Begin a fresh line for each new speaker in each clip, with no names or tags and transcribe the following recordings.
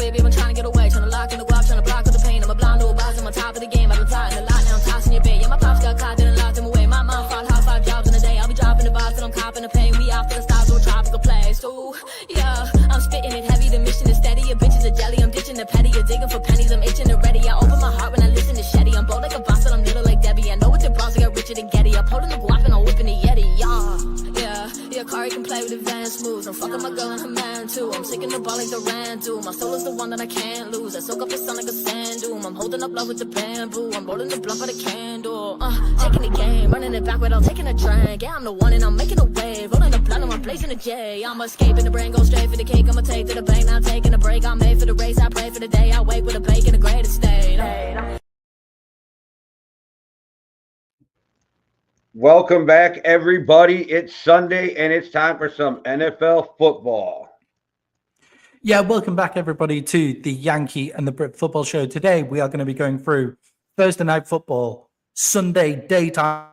baby, I'm trying to get away. Trying to lock in the guap, trying to block all the pain. I'm a blind little boss, I'm on top of the game. I've been plotting a lot, now I'm tossing your bait. Yeah, my pops got caught, didn't lock them away. My mom fought hard 5 jobs in a day. I'll be dropping the box and I'm copping the pain. We off to the stars, we're tropical place. Ooh, yeah, I'm spitting it heavy, the mission is steady. Your bitch is a jelly, I'm ditching the petty. You're digging for pennies, I'm itching and ready. I open my heart when I listen to Shetty. I'm bold like a boss, but I'm little like Debbie. I know what the bras, I got Richard and Getty. I'm holding the guap and I'm whipping the Yeti, yeah, Kari can play with advanced moves. I'm fucking my girl and her man too. I'm taking the ball like Durant do. My soul is the one that I can't lose. I soak up the sun like a sand dune. I'm holding up love with the bamboo. I'm rolling the blunt by the candle. Taking the game, running it back without taking a drink. Yeah, I'm the one and I'm making a wave. Rolling the blunt and I'm blazing a J. I'm escaping the brain, go straight for the cake. I'ma take to the bank, not taking a break. I'm made for the race, I pray for the day. I wake with a bake in the greatest state.
Welcome back, everybody. It's Sunday, and it's time for some NFL football.
Yeah, welcome back, everybody, to the Yankee and the Brit Football Show. Today, we are going to be going through Thursday Night Football, Sunday daytime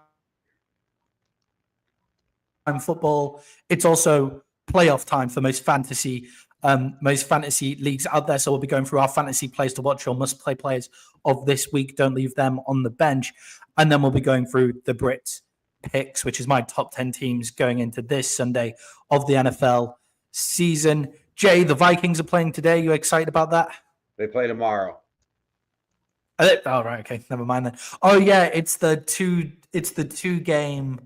football. It's also playoff time for most fantasy leagues out there. So we'll be going through our fantasy plays to watch, or must-play players of this week. Don't leave them on the bench. And then we'll be going through the Brit picks, which is my top 10 teams going into this Sunday of the NFL season. Jay, the Vikings are playing today. You excited about that?
They play tomorrow.
Oh, right. Okay. Never mind then. Oh, yeah. It's the two game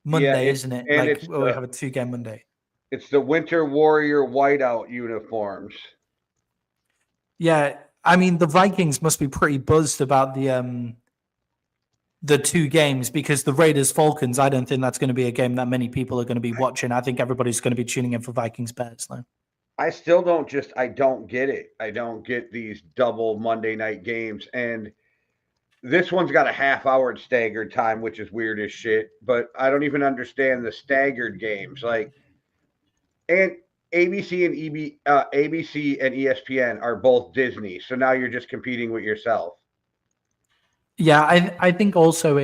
Monday, isn't it? Like we have a 2-game Monday.
It's the Winter Warrior whiteout uniforms.
Yeah. I mean, the Vikings must be pretty buzzed about the 2 games, because the Raiders-Falcons, I don't think that's going to be a game that many people are going to be watching. I think everybody's going to be tuning in for Vikings-Bears, though.
I still don't get it. I don't get these double Monday night games. And this one's got a half-hour staggered time, which is weird as shit. But I don't even understand the staggered games. And ABC and ESPN are both Disney. So now you're just competing with yourself.
Yeah, I think also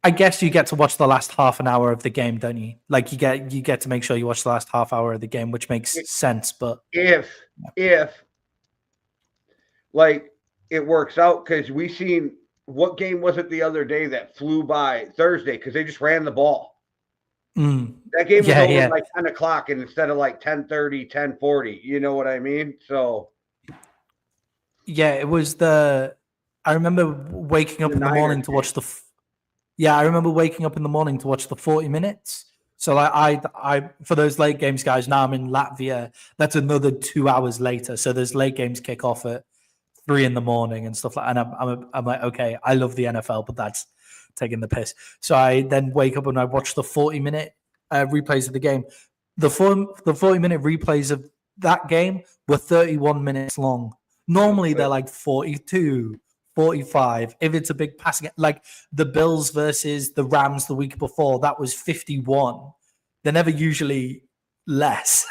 I guess you get to watch the last half an hour of the game, don't you? Like you get to make sure you watch the last half hour of the game, which makes sense. But
if like it works out, because we seen, what game was it the other day that flew by Thursday because they just ran the ball. That game was over like 10 o'clock and instead of like 10:30, 10:40. You know what I mean? So
yeah, it was I remember waking up in the morning to watch I remember waking up in the morning to watch the 40 minutes. So I for those late games, guys, now I'm in Latvia. That's another 2 hours later. So there's late games kick off at 3 a.m. and stuff like that. And I'm like, okay, I love the NFL, but that's taking the piss. So I then wake up and I watch the 40-minute replays of the game. The 40-minute replays of that game were 31 minutes long. Normally they're like 42, 45. If it's a big passing, like the Bills versus the Rams the week before, that was 51. They're never usually less.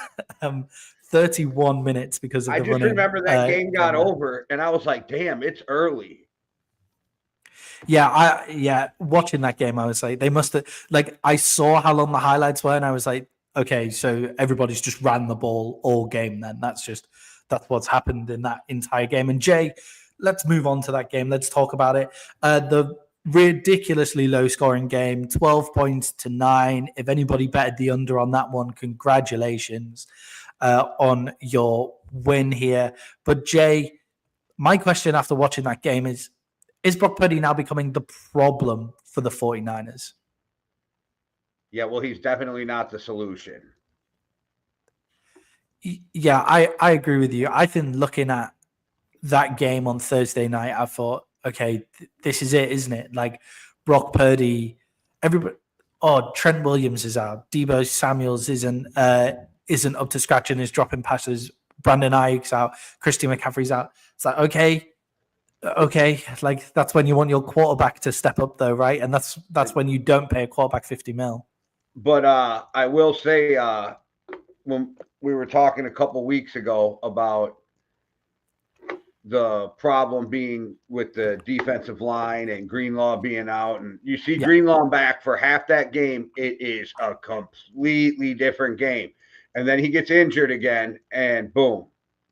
31 minutes because of the running. I
just remember that game got over, and I was like, damn, it's early.
Yeah, watching that game, I was like, they must have, like, I saw how long the highlights were, and I was like, okay, so everybody's just ran the ball all game then. That's what's happened in that entire game. And Jay, let's move on to that game. Let's talk about it. The ridiculously low-scoring game, 12 points to 9. If anybody betted the under on that one, congratulations on your win here. But Jay, my question after watching that game is Brock Purdy now becoming the problem for the 49ers?
Yeah, well, he's definitely not the solution.
Yeah, I agree with you. I think looking at that game on Thursday night, I thought, okay, this is it, isn't it? Like Brock Purdy, everybody. Oh, Trent Williams is out. Deebo Samuels isn't up to scratch and is dropping passes. Brandon Ayuk's out. Christian McCaffrey's out. It's like, okay, like that's when you want your quarterback to step up, though, right? And that's when you don't pay a quarterback $50 million.
But I will say, when we were talking a couple weeks ago about the problem being with the defensive line and Greenlaw being out, and you see Greenlaw back for half that game, it is a completely different game. And then he gets injured again, and boom,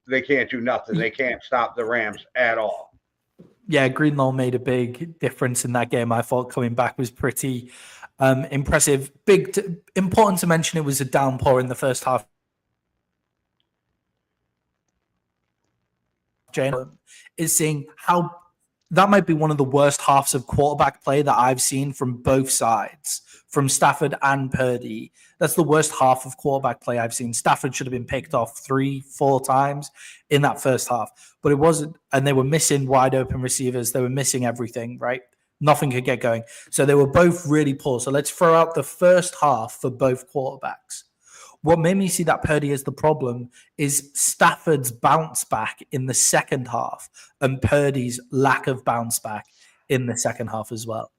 they can't do nothing. They can't stop the Rams at all.
Yeah, Greenlaw made a big difference in that game. I thought coming back was pretty impressive. Important to mention it was a downpour in the first half. Jalen is seeing how that might be one of the worst halves of quarterback play that I've seen from both sides, from Stafford and Purdy. That's the worst half of quarterback play I've seen. Stafford should have been picked off 3-4 times in that first half, but it wasn't. And they were missing wide open receivers. They were missing everything, right? Nothing could get going. So they were both really poor. So let's throw out the first half for both quarterbacks. What made me see that Purdy is the problem is Stafford's bounce back in the second half and Purdy's lack of bounce back in the second half as well.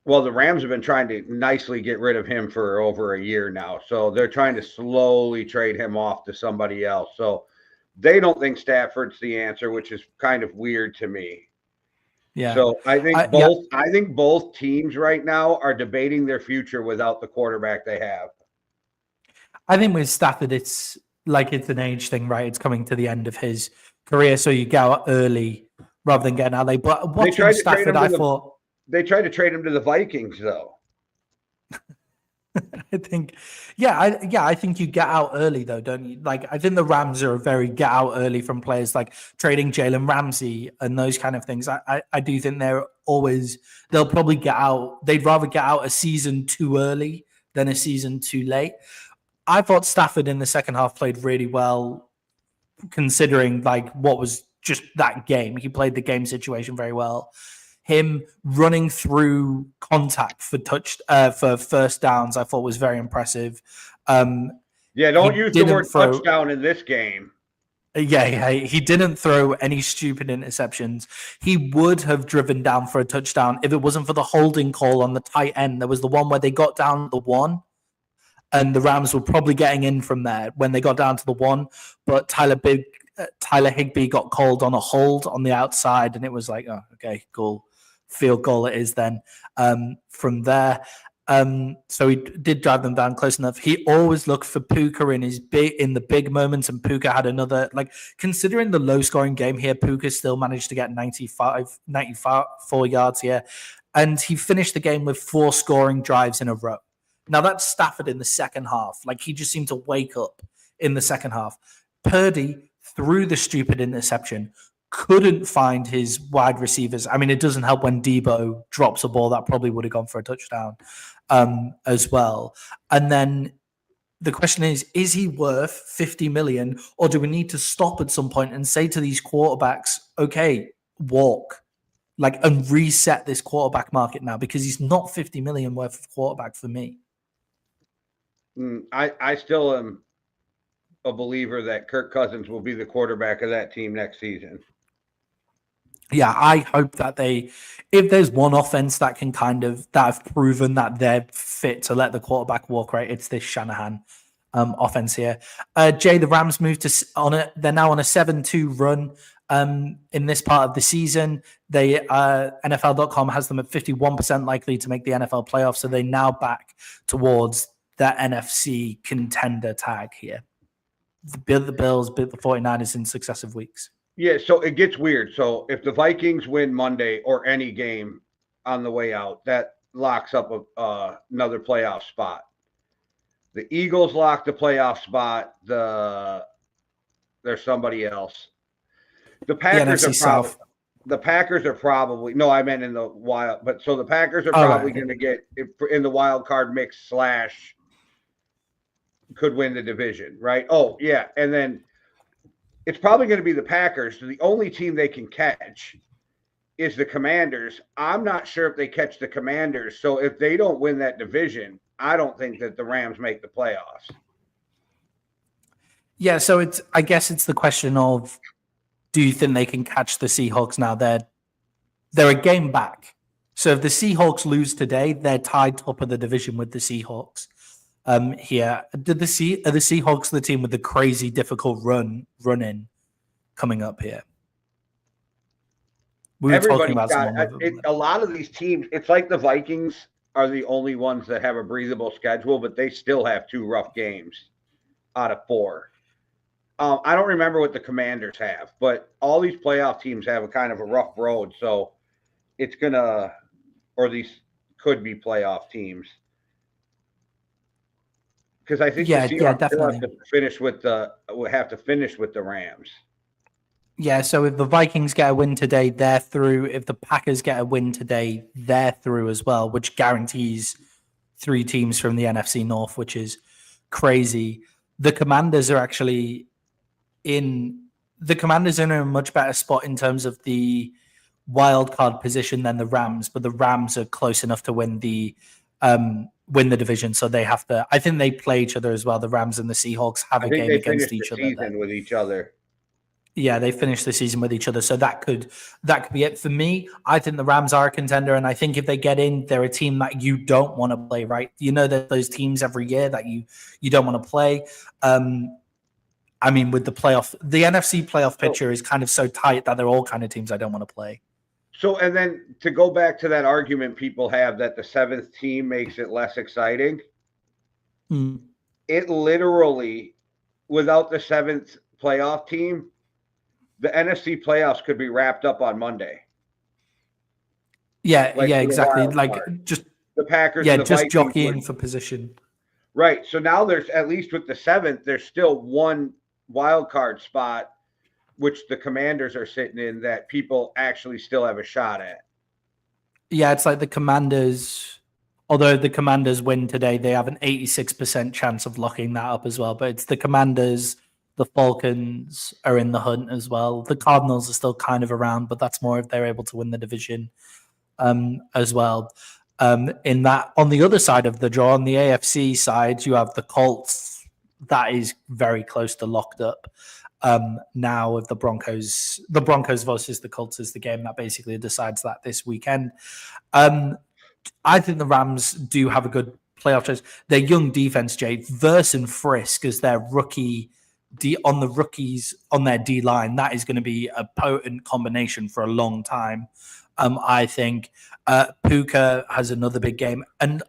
Well, the Rams have been trying to nicely get rid of him for over a year now. So they're trying to slowly trade him off to somebody else. So they don't think Stafford's the answer, which is kind of weird to me.
Yeah.
So I think both teams right now are debating their future without the quarterback they have.
I think with Stafford, it's an age thing, right? It's coming to the end of his career, so you go out early rather than getting out late. But watching Stafford, I thought
they tried to trade him to the Vikings, though.
I think, I think you get out early, though, don't you? Like, I think the Rams are a very get out early from players, like trading Jalen Ramsey and those kind of things. I do think they'll probably get out. They'd rather get out a season too early than a season too late. I thought Stafford in the second half played really well, considering like what was just that game. He played the game situation very well. Him running through contact for first downs, I thought was very impressive.
Don't use the word touchdown in this game.
Yeah, he didn't throw any stupid interceptions. He would have driven down for a touchdown if it wasn't for the holding call on the tight end. There was the one where they got down the one. And the Rams were probably getting in from there when they got down to the one. But Tyler Higbee got called on a hold on the outside. And it was like, oh, okay, cool. Field goal it is then from there. So he did drive them down close enough. He always looked for Puka in the big moments. And Puka had another, considering the low scoring game here, Puka still managed to get 94 yards here. And he finished the game with 4 scoring drives in a row. Now, that's Stafford in the second half. He just seemed to wake up in the second half. Purdy, threw the stupid interception, couldn't find his wide receivers. I mean, it doesn't help when Debo drops a ball that probably would have gone for a touchdown as well. And then the question is he worth $50 million, or do we need to stop at some point and say to these quarterbacks, okay, walk? And reset this quarterback market now, because he's not $50 million worth of quarterback for me.
I still am a believer that Kirk Cousins will be the quarterback of that team next season.
Yeah, I hope that if there's one offense that have proven that they're fit to let the quarterback walk, right, it's this Shanahan offense here. Jay, the Rams moved they're now on a 7-2 run in this part of the season. They NFL.com has them at 51% likely to make the NFL playoffs, so they now back towards that NFC contender tag here. The Bills beat the 49ers in successive weeks.
Yeah, so it gets weird. So if the Vikings win Monday or any game on the way out, that locks up another playoff spot. The Eagles lock the playoff spot. There's somebody else. The Packers the Packers are probably no, I meant in the wild, but so the Packers are probably going to get in the wild card mix / could win the division, right? Oh yeah, and then it's probably going to be the Packers. So the only team they can catch is the Commanders. I'm not sure if they catch the Commanders. So if they don't win that division, I don't think that the Rams make the playoffs.
Yeah, so I guess it's the question of, do you think they can catch the Seahawks now? They're a game back. So if the Seahawks lose today, they're tied top of the division with the Seahawks. Here, are the Seahawks the team with the crazy difficult run in coming up here? We were talking about
a lot of these teams. It's like the Vikings are the only ones that have a breathable schedule, but they still have 2 rough games out of 4. I don't remember what the Commanders have, but all these playoff teams have a kind of a rough road. So it's gonna, or these could be playoff teams, because I think the
Yeah,
Seahawks still
definitely.
have to finish with the Rams.
Yeah, so if the Vikings get a win today, they're through. If the Packers get a win today, they're through as well, which guarantees 3 teams from the NFC North, which is crazy. The Commanders are actually the Commanders are in a much better spot in terms of the wild card position than the Rams, but the Rams are close enough to win the division, so they have to. I think they play each other as well. The Rams and the Seahawks have
I
a
think
game
they
against
finished
each
the
other.
season with each other.
Yeah, they finished the season with each other, so that could be it for me. I think the Rams are a contender, and I think if they get in, they're a team that you don't want to play. Right? You know that those teams every year that you don't want to play. I mean, with the NFC playoff picture is kind of so tight that they're all kind of teams I don't want to play.
So, and then to go back to that argument people have that the 7th team makes it less exciting. It literally, without the 7th playoff team, the NFC playoffs could be wrapped up on Monday.
Yeah, exactly. Like just
the Packers,
yeah,
and the
just
Vikings
jockeying for position.
Right. So now there's, at least with the 7th, there's still one wild card spot, which the Commanders are sitting in, that people actually still have a shot at.
Yeah, it's like the Commanders. Although the Commanders win today, they have an 86% chance of locking that up as well. But it's the Commanders. The Falcons are in the hunt as well. The Cardinals are still kind of around, but that's more if they're able to win the division as well. In that, on the other side of the draw, on the AFC side, you have the Colts. That is very close to locked up. Now with the Broncos versus the Colts is the game that basically decides that this weekend. I think the Rams do have a good playoff chance. Their young defense, Jay, Verse and Frisk as their rookies on their D line. That is going to be a potent combination for a long time. I think Puka has another big game, and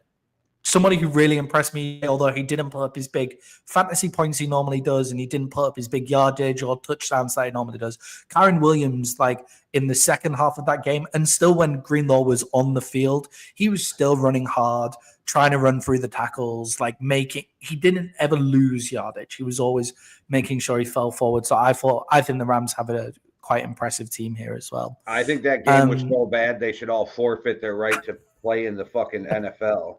somebody who really impressed me, although he didn't put up his big fantasy points he normally does, and he didn't put up his big yardage or touchdowns that he normally does. Kyren Williams, like in the second half of that game, and still when Greenlaw was on the field, he was still running hard, trying to run through the tackles, he didn't ever lose yardage. He was always making sure he fell forward. So I think the Rams have a quite impressive team here as well.
I think that game was so bad they should all forfeit their right to play in the fucking NFL.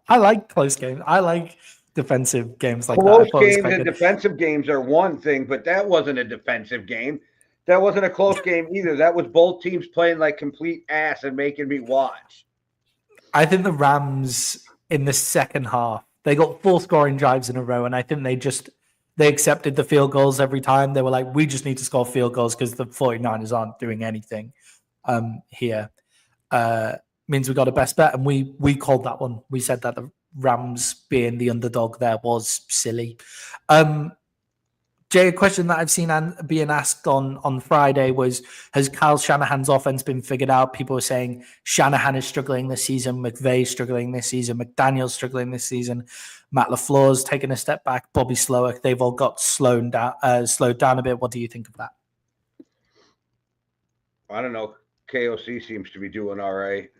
I like close games. I like defensive games like
close
that.
Close games and defensive games are one thing, but that wasn't a defensive game. That wasn't a close game either. That was both teams playing like complete ass and making me watch.
I think the Rams in the second half, they got 4 scoring drives in a row, and I think they accepted the field goals every time. They were like, we just need to score field goals because the 49ers aren't doing anything here. Means we got a best bet, and we called that one. We said that the Rams being the underdog there was silly. Jay, a question that I've seen being asked on Friday was, has Kyle Shanahan's offense been figured out? People are saying Shanahan is struggling this season, McVay's struggling this season, McDaniel's struggling this season, Matt LaFleur's taken a step back, Bobby Slowick, they've all got slowed down a bit. What do you think of that?
I don't know. KOC seems to be doing all right.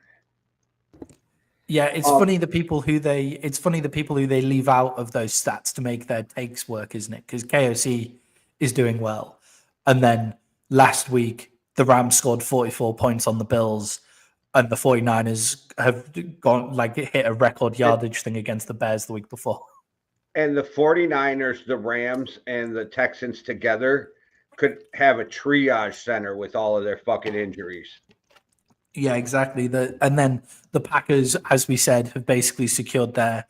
Yeah, it's funny the people who they leave out of those stats to make their takes work, isn't it? Because KOC is doing well, and then last week the Rams scored 44 points on the Bills, and the 49ers have hit a record yardage thing against the Bears the week before.
And the 49ers, the Rams, and the Texans together could have a triage center with all of their fucking injuries.
Yeah, exactly. And then the Packers, as we said, have basically secured their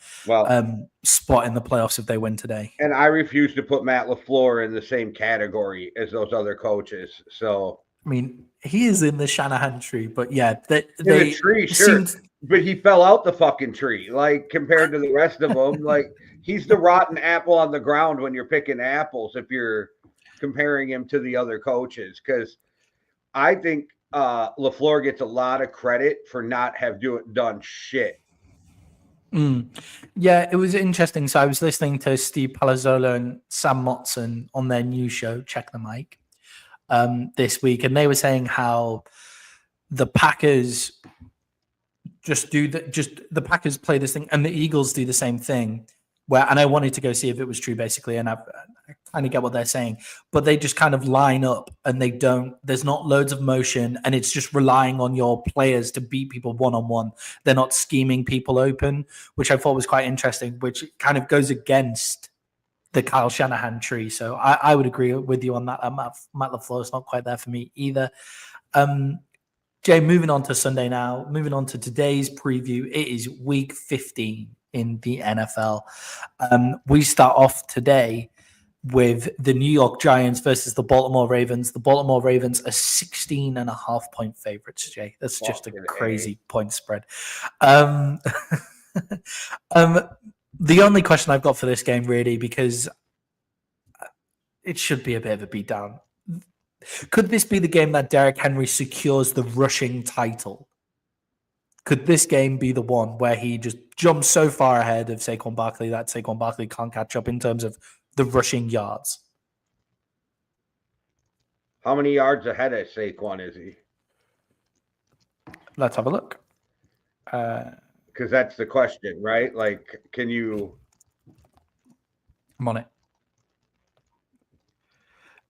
spot in the playoffs if they win today. And
I refuse to put Matt LaFleur in the same category as those other coaches. So
I mean, he is in the Shanahan tree, but yeah,
the tree, sure. But he fell out the fucking tree, like compared to the rest of them. Like he's the rotten apple on the ground when you're picking apples if you're comparing him to the other coaches. Because I think LaFleur gets a lot of credit for not have done shit.
Yeah, it was interesting. So I was listening to Steve Palazzolo and Sam Motson on their new show, Check the Mic, this week, and they were saying how the Packers the Packers play this thing, and the Eagles do the same thing. And I wanted to go see if it was true, basically, and I kind of get what they're saying, but they just kind of line up and there's not loads of motion, and it's just relying on your players to beat people one-on-one. They're not scheming people open, which I thought was quite interesting, which kind of goes against the Kyle Shanahan tree. So I would agree with you on that. Matt LaFleur is not quite there for me either. Jay, moving on to Sunday now, moving on to today's preview. It is week 15 in the NFL. We start off today with the New York Giants versus the Baltimore Ravens. The Baltimore Ravens are 16.5-point favorites, Jay. That's just a crazy point spread. The only question I've got for this game, really, because it should be a bit of a beatdown. Could this be the game that Derrick Henry secures the rushing title? Could this game be the one where he just jumps so far ahead of Saquon Barkley that Saquon Barkley can't catch up in terms of the rushing yards?
How many yards ahead of Saquon is he?
Let's have a look.
Because that's the question, right? Like, can you...
I'm on it.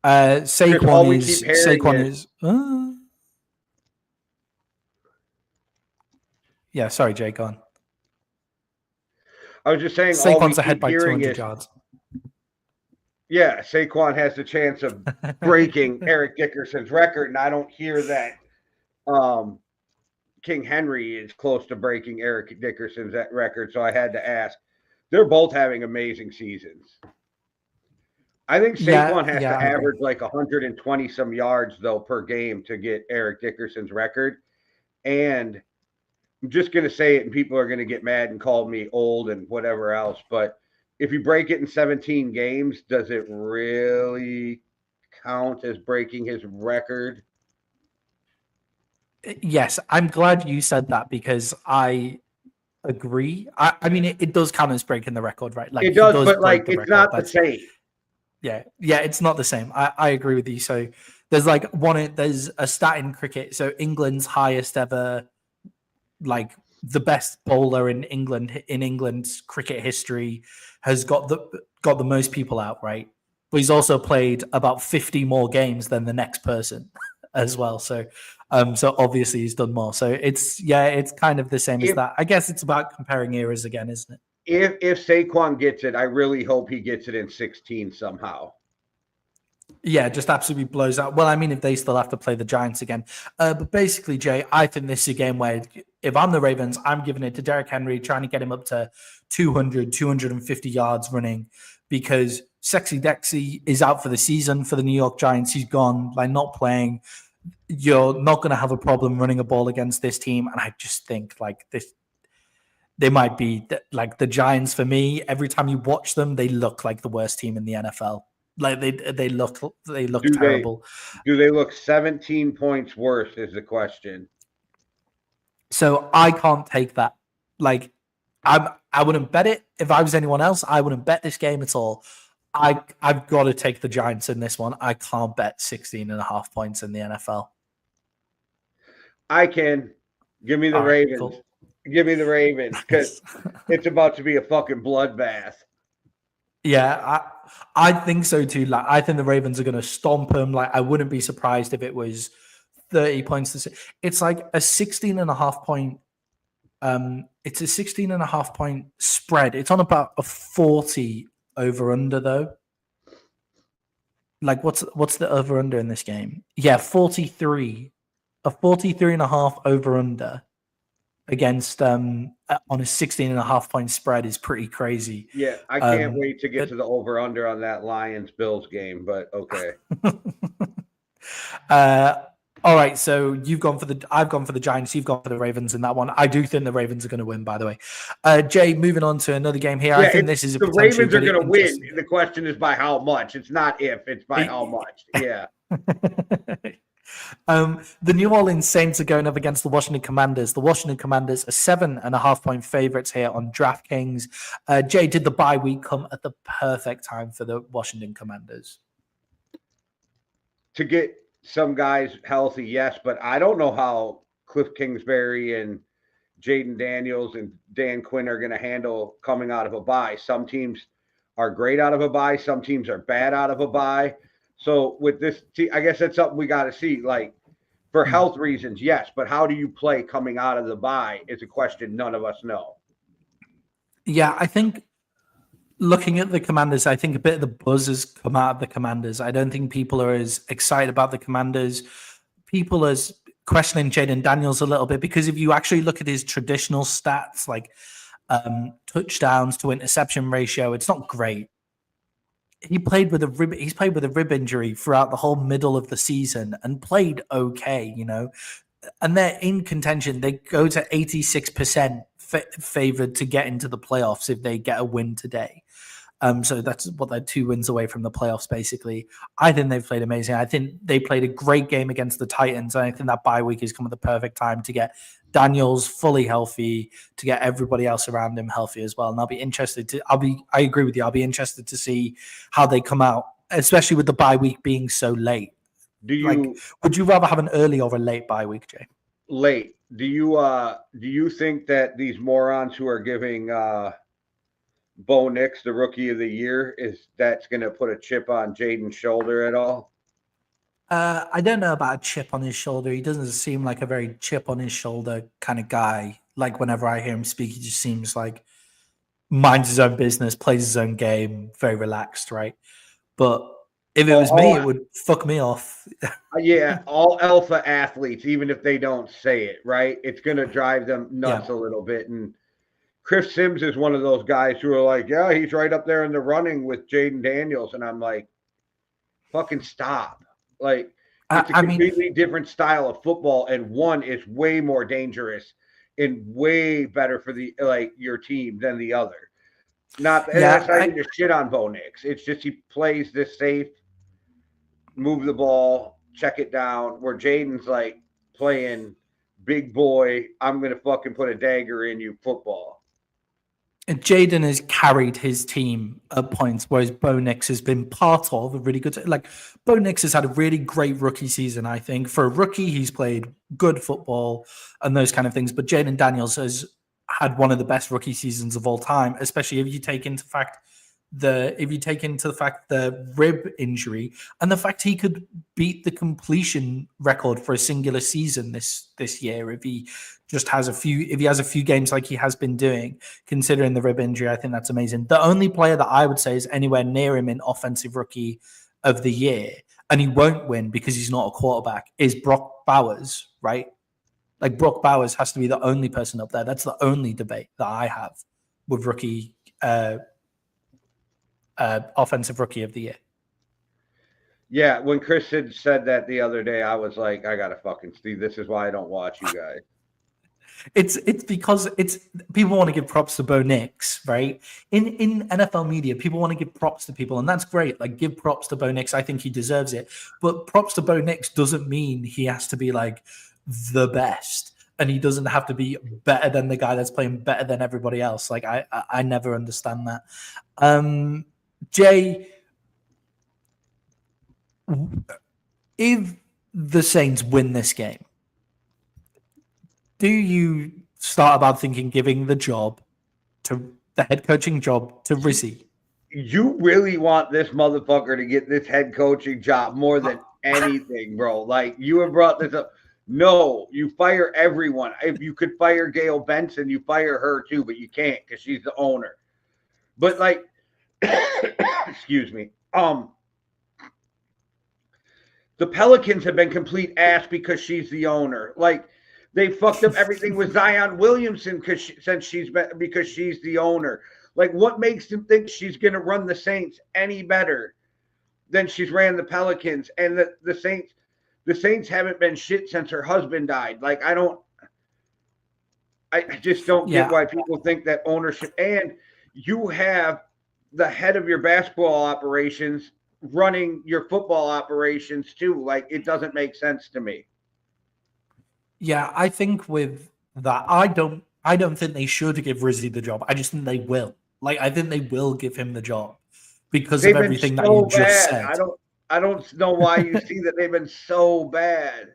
Saquon is... Yeah, sorry, Jay, go on.
I was just saying,
Saquon's ahead by 200 yards.
Yeah, Saquon has the chance of breaking Eric Dickerson's record, and I don't hear that King Henry is close to breaking Eric Dickerson's record, so I had to ask. They're both having amazing seasons. I think Saquon has to average like 120-some yards, though, per game to get Eric Dickerson's record. And I'm just going to say it, and people are going to get mad and call me old and whatever else, but if you break it in 17 games, does it really count as breaking his record?
Yes, I'm glad you said that because I agree. I mean, it does count as breaking the record, right? Like
it does, but like it's not the same.
Yeah, it's not the same. I agree with you. So there's there's a stat in cricket. So England's highest ever, like the best bowler in England's cricket history has got the most people out, right? But he's also played about 50 more games than the next person as well. So obviously he's done more. So it's kind of the same as that. I guess it's about comparing eras again, isn't it?
If Saquon gets it, I really hope he gets it in 16 somehow.
Yeah, just absolutely blows out. Well, I mean, if they still have to play the Giants again. But basically, Jay, I think this is a game where if I'm the Ravens, I'm giving it to Derrick Henry, trying to get him up to 200, 250 yards running because Sexy Dexy is out for the season for the New York Giants. He's gone, not playing. You're not going to have a problem running a ball against this team. And I just think they might be the Giants for me. Every time you watch them, they look like the worst team in the NFL. Like they look terrible.
Do they look 17 points worse is the question.
So I can't take that. I wouldn't bet it. If I was anyone else, I wouldn't bet this game at all. I've got to take the Giants in this one. I can't bet 16.5 points in the NFL.
I can. Give me the Ravens. Cool. Give me the Ravens because it's about to be a fucking bloodbath. Yeah,
I think so too. I think the Ravens are going to stomp them. I wouldn't be surprised if it was 30 points. It's like a 16.5 point. It's a 16.5 point spread. It's on about a 40 over under though. What's the over under in this game? Yeah, 43. A 43.5 over under against on a 16.5 point spread is pretty crazy.
Yeah, I can't wait to get to the over under on that Lions-Bills game, but okay.
All right, so I've gone for the Giants, you've gone for the Ravens in that one. I do think the Ravens are going to win, by the way. Jay, moving on to another game here. I think this is
the Ravens are going to win. The question is by how much. It's not if, it's by how much. Yeah.
The New Orleans Saints are going up against the Washington Commanders. The Washington Commanders are 7.5-point favorites here on DraftKings. Jay, did the bye week come at the perfect time for the Washington Commanders?
To get some guys healthy, yes, but I don't know how Cliff Kingsbury and Jaden Daniels and Dan Quinn are going to handle coming out of a bye. Some teams are great out of a bye. Some teams are bad out of a bye. So with this, I guess that's something we got to see. Like for health reasons, yes, but how do you play coming out of the bye is a question none of us know.
Yeah, I think looking at the Commanders, I think a bit of the buzz has come out of the Commanders. I don't think people are as excited about the Commanders. People are questioning Jaden Daniels a little bit because if you actually look at his traditional stats, like touchdowns to interception ratio, it's not great. He's played with a rib injury throughout the whole middle of the season and played okay, you know. And they're in contention. They go to 86% favored to get into the playoffs if they get a win today. So that's what they're 2 wins away from the playoffs, basically. I think they've played amazing. I think they played a great game against the Titans. And I think that bye week has come at the perfect time to get Daniels fully healthy, to get everybody else around him healthy as well. And I'll be interested to, I agree with you. I'll be interested to see how they come out, especially with the bye week being so late. Would you rather have an early or a late bye week, Jay?
Late. Do you think that these morons who are giving Bo Nix the rookie of the year that's going to put a chip on Jaden's shoulder at all?
I don't know about a chip on his shoulder. He doesn't seem like a very chip on his shoulder kind of guy. Like whenever I hear him speak, he just seems like minds his own business, plays his own game, very relaxed, right? But if it was me, it would fuck me off.
Yeah, all alpha athletes, even if they don't say it, right? It's going to drive them nuts a little bit. And Chris Sims is one of those guys who are like, yeah, he's right up there in the running with Jaden Daniels. And I'm like, fucking stop. Like, it's a completely different style of football. And one is way more dangerous and way better for your team than the other. That's not even to shit on Bo Nix. It's just he plays this safe, move the ball, check it down, where Jaden's like playing big boy, I'm going to fucking put a dagger in you football.
And Jaden has carried his team at points, whereas Bo Nix has been part of a really good. Like Bo Nix has had a really great rookie season, I think. For a rookie, he's played good football and those kind of things. But Jaden Daniels has had one of the best rookie seasons of all time, especially if you take into the fact the rib injury and the fact he could beat the completion record for a singular season this year if he just has a few games like he has been doing, considering the rib injury. I think that's amazing. The only player that I would say is anywhere near him in offensive rookie of the year, and he won't win because he's not a quarterback, is Brock Bowers, right? Like Brock Bowers has to be the only person up there. That's the only debate that I have with rookie offensive rookie of the year.
Yeah, when Chris said that the other day, I was like, I gotta fucking see. This is why I don't watch you guys.
It's because people want to give props to Bo Nix, right? In NFL media, people want to give props to people, and that's great. Like, give props to Bo Nix. I think he deserves it. But props to Bo Nix doesn't mean he has to be like the best, and he doesn't have to be better than the guy that's playing better than everybody else. Like, I never understand that. Jay, if the Saints win this game, do you start about thinking giving the head coaching job to Rizzy?
You really want this motherfucker to get this head coaching job more than anything, bro. Like, you have brought this up. No, you fire everyone. If you could fire Gail Benson, you fire her too, but you can't because she's the owner. But like, excuse me. The Pelicans have been complete ass because she's the owner. Like, they fucked up everything with Zion Williamson because she's the owner. Like, what makes them think she's going to run the Saints any better than she's ran the Pelicans? And the Saints haven't been shit since her husband died. Like, I just don't get why people think that ownership. And you have the head of your basketball operations running your football operations too. Like, it doesn't make sense to me.
Yeah, I think with that, I don't think they should give Rizzy the job. I just think they will. Like, I think they will give him the job because
They've
of
been
everything that
so
you just
bad.
said.
I don't know why you see that they've been so bad.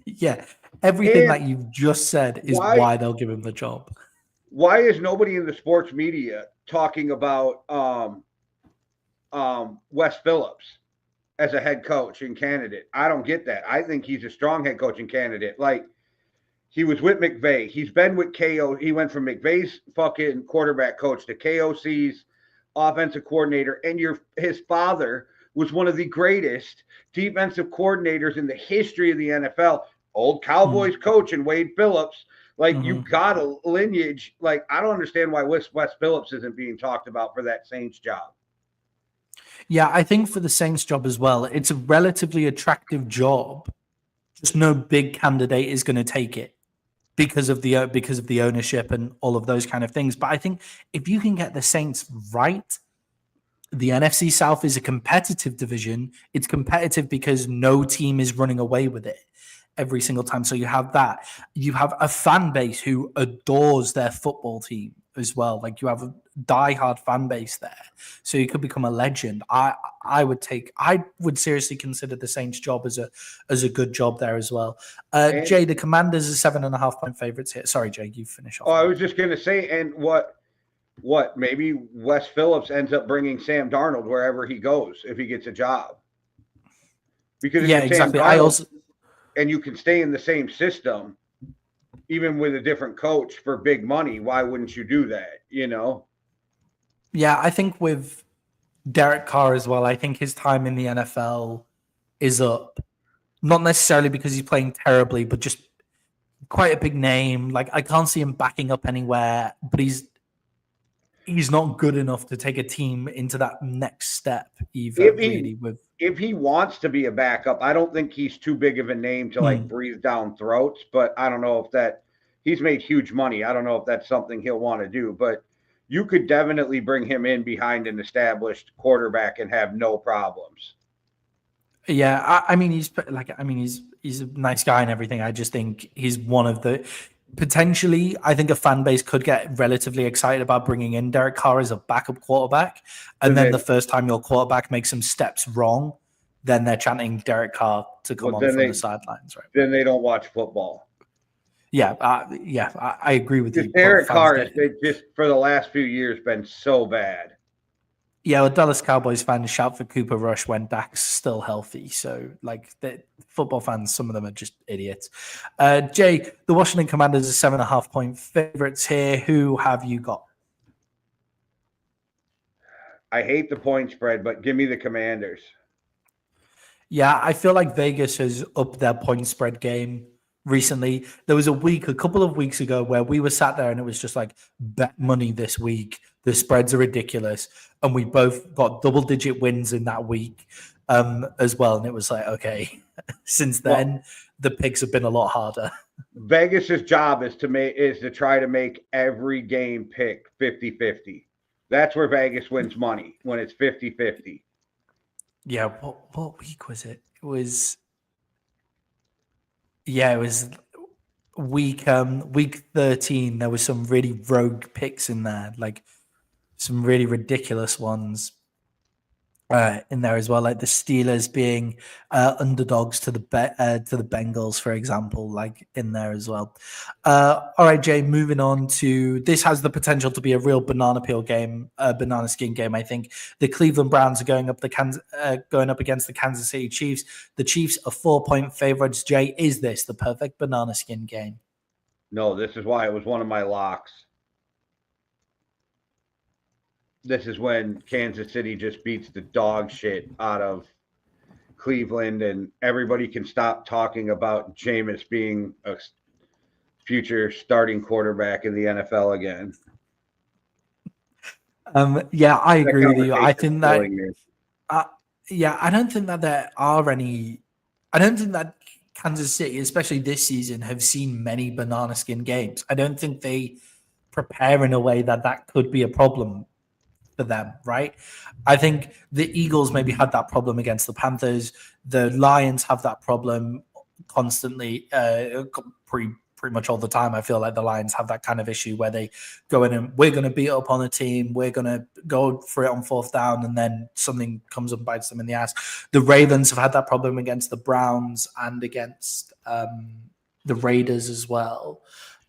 Yeah, everything
And
that you've just said is
why
why they'll give him the job.
why is nobody in the sports media talking about Wes Phillips as a head coach and candidate? I don't get that. I think he's a strong head coaching candidate. Like, he was with McVay. He's been with KO. He went from McVay's fucking quarterback coach to KOC's offensive coordinator. And his father was one of the greatest defensive coordinators in the history of the NFL. Old Cowboys coach and Wade Phillips. Like, you got a lineage. Like, I don't understand why Wes Phillips isn't being talked about for that Saints job.
Yeah, I think for the Saints job as well, it's a relatively attractive job. Just no big candidate is going to take it because of the ownership and all of those kind of things. But I think if you can get the Saints right, the NFC South is a competitive division. It's competitive because no team is running away with it every single time. So you have that. You have a fan base who adores their football team as well. Like, you have a diehard fan base there. So you could become a legend. I would seriously consider the Saints job as a good job there as well. Jay, the Commanders are 7.5-point favorites here. Sorry, Jay, you finish off.
Oh, I was just gonna say, and what maybe Wes Phillips ends up bringing Sam Darnold wherever he goes if he gets a job. Because
yeah, exactly.
And you can stay in the same system, even with a different coach for big money. Why wouldn't you do that? You know?
Yeah, I think with Derek Carr as well, I think his time in the NFL is up. Not necessarily because he's playing terribly, but just quite a big name. Like, I can't see him backing up anywhere, but he's not good enough to take a team into that next step either.
If he wants to be a backup, I don't think he's too big of a name to like breathe down throats. But I don't know if he's made huge money. I don't know if that's something he'll want to do. But you could definitely bring him in behind an established quarterback and have no problems.
Yeah, he's a nice guy and everything. I just think he's one of the potentially. I think a fan base could get relatively excited about bringing in Derek Carr as a backup quarterback, and then the first time your quarterback makes some steps wrong, then they're chanting Derek Carr to come on from the sidelines, right?
Then they don't watch football.
Yeah, I agree with you.
Derek Carr has just for the last few years been so bad.
Yeah, well, Dallas Cowboys fans shout for Cooper Rush when Dak's still healthy. So, like, the football fans, some of them are just idiots. Jay, the Washington Commanders are 7.5-point favorites here. Who have you got?
I hate the point spread, but give me the Commanders.
Yeah, I feel like Vegas has upped their point spread game recently. There was a couple of weeks ago where we were sat there and it was just like, bet money this week. The spreads are ridiculous. And we both got double-digit wins in that week as well. And it was like, okay, since then, the picks have been a lot harder.
Vegas's job is to try to make every game pick 50-50. That's where Vegas wins money, when it's 50-50.
Yeah, what week was it? It was week 13. There was some really rogue picks in there, like some really ridiculous ones in there as well, like the Steelers being underdogs to the Bengals, for example, like in there as well. All right, Jay, moving on to this has the potential to be a real banana skin game. I think the Cleveland Browns are going up against the Kansas City Chiefs. The Chiefs are 4-point favorites. Jay, is this the perfect banana skin game?
No, this is why it was one of my locks. This is when Kansas City just beats the dog shit out of Cleveland, and everybody can stop talking about Jameis being a future starting quarterback in the NFL again.
Yeah, I agree with you. I think that I don't think that there are any. I don't think that Kansas City, especially this season, have seen many banana skin games. I don't think they prepare in a way that could be a problem for them, right? I think the Eagles maybe had that problem against the Panthers. The Lions have that problem constantly, pretty much all the time. I feel like the Lions have that kind of issue where they go in and we're going to beat up on a team, we're going to go for it on fourth down, and then something comes and bites them in the ass. The Ravens have had that problem against the Browns and against the Raiders as well.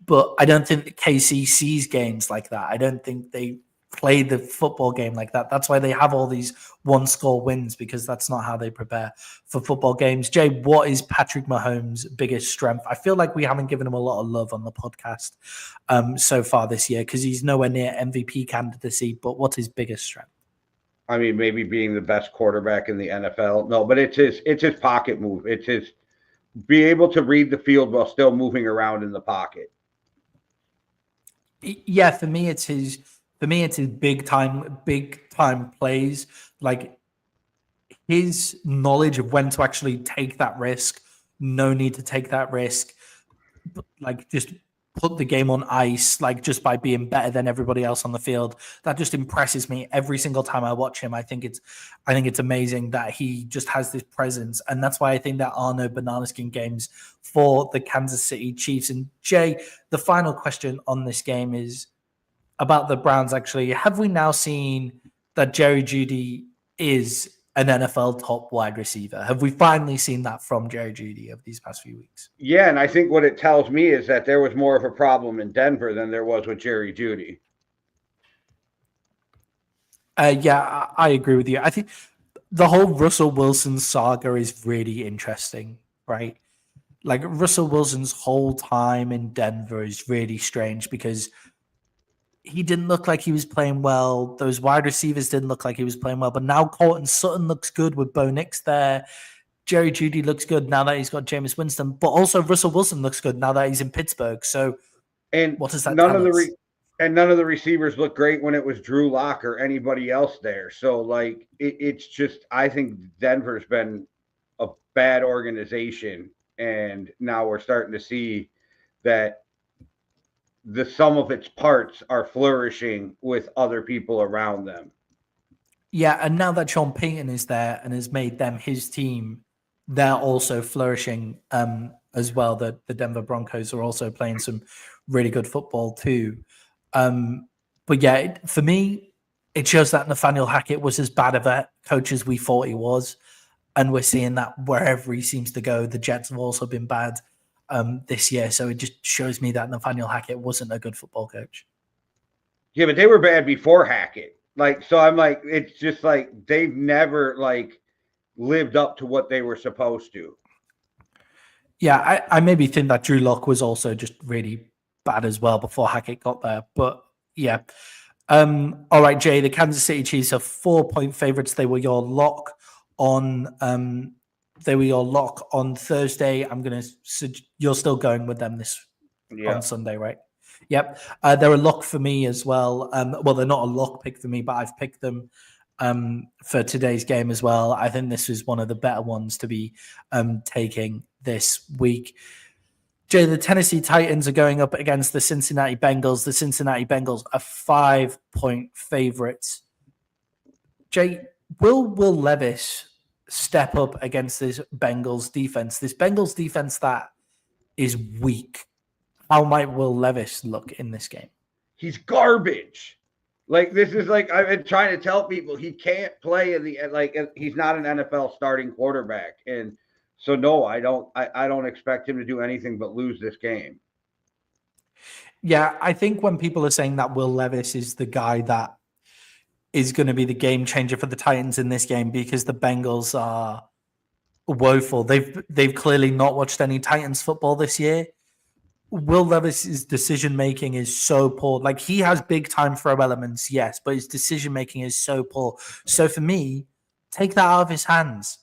But I don't think that KC sees games like that. I don't think they play the football game like that. That's why they have all these one-score wins, because that's not how they prepare for football games. Jay, what is Patrick Mahomes' biggest strength? I feel like we haven't given him a lot of love on the podcast so far this year because he's nowhere near MVP candidacy, but what's his biggest strength?
I mean, maybe being the best quarterback in the NFL. No, but it's his pocket move. It's his be able to read the field while still moving around in the pocket.
Yeah, for me, it's his big time plays. Like his knowledge of when to actually take that risk, no need to take that risk, like just put the game on ice, like just by being better than everybody else on the field. That just impresses me every single time I watch him. I think it's amazing that he just has this presence. And that's why I think there are no banana skin games for the Kansas City Chiefs. And Jay, the final question on this game is about the Browns. Actually, have we now seen that Jerry Jeudy is an NFL top wide receiver? Have we finally seen that from Jerry Jeudy over these past few weeks?
Yeah, and I think what it tells me is that there was more of a problem in Denver than there was with Jerry Jeudy.
Yeah, I agree with you. I think the whole Russell Wilson saga is really interesting, right? Like Russell Wilson's whole time in Denver is really strange because he didn't look like he was playing well. Those wide receivers didn't look like he was playing well. But now Cortland Sutton looks good with Bo Nix there. Jerry Jeudy looks good now that he's got Jameis Winston. But also Russell Wilson looks good now that he's in Pittsburgh. So what does that tell us?
And none of the receivers looked great when it was Drew Lock or anybody else there. So, like, it's just, I think Denver's been a bad organization. And now we're starting to see that the sum of its parts are flourishing with other people around them.
Yeah, and now that Sean Payton is there and has made them his team, they're also flourishing as well. The Denver Broncos are also playing some really good football too. But yeah, for me, it shows that Nathaniel Hackett was as bad of a coach as we thought he was. And we're seeing that wherever he seems to go. The Jets have also been bad this year. So it just shows me that Nathaniel Hackett wasn't a good football coach.
Yeah, but they were bad before Hackett. Like, so I'm like, it's just like they've never like lived up to what they were supposed to.
Yeah, I maybe think that Drew Lock was also just really bad as well before Hackett got there. But yeah. All right, Jay, the Kansas City Chiefs are 4-point favorites. They were your lock on Thursday. You're still going with them on Sunday, right? Yep. They're a lock for me as well. Well, they're not a lock pick for me, but I've picked them for today's game as well. I think this is one of the better ones to be taking this week. Jay, the Tennessee Titans are going up against the Cincinnati Bengals. The Cincinnati Bengals are 5-point favorites. Jay, will Will Levis step up against this Bengals defense? This Bengals defense that is weak. How might Will Levis look in this game?
He's garbage. Like, this is like, I've been trying to tell people he can't play in the, like, he's not an NFL starting quarterback. And so, no, I don't expect him to do anything but lose this game.
Yeah, I think when people are saying that Will Levis is the guy that is going to be the game changer for the Titans in this game because the Bengals are woeful. They've clearly not watched any Titans football this year. Will Levis's decision-making is so poor. Like, he has big-time throw elements, yes, but his decision-making is so poor. So for me, take that out of his hands.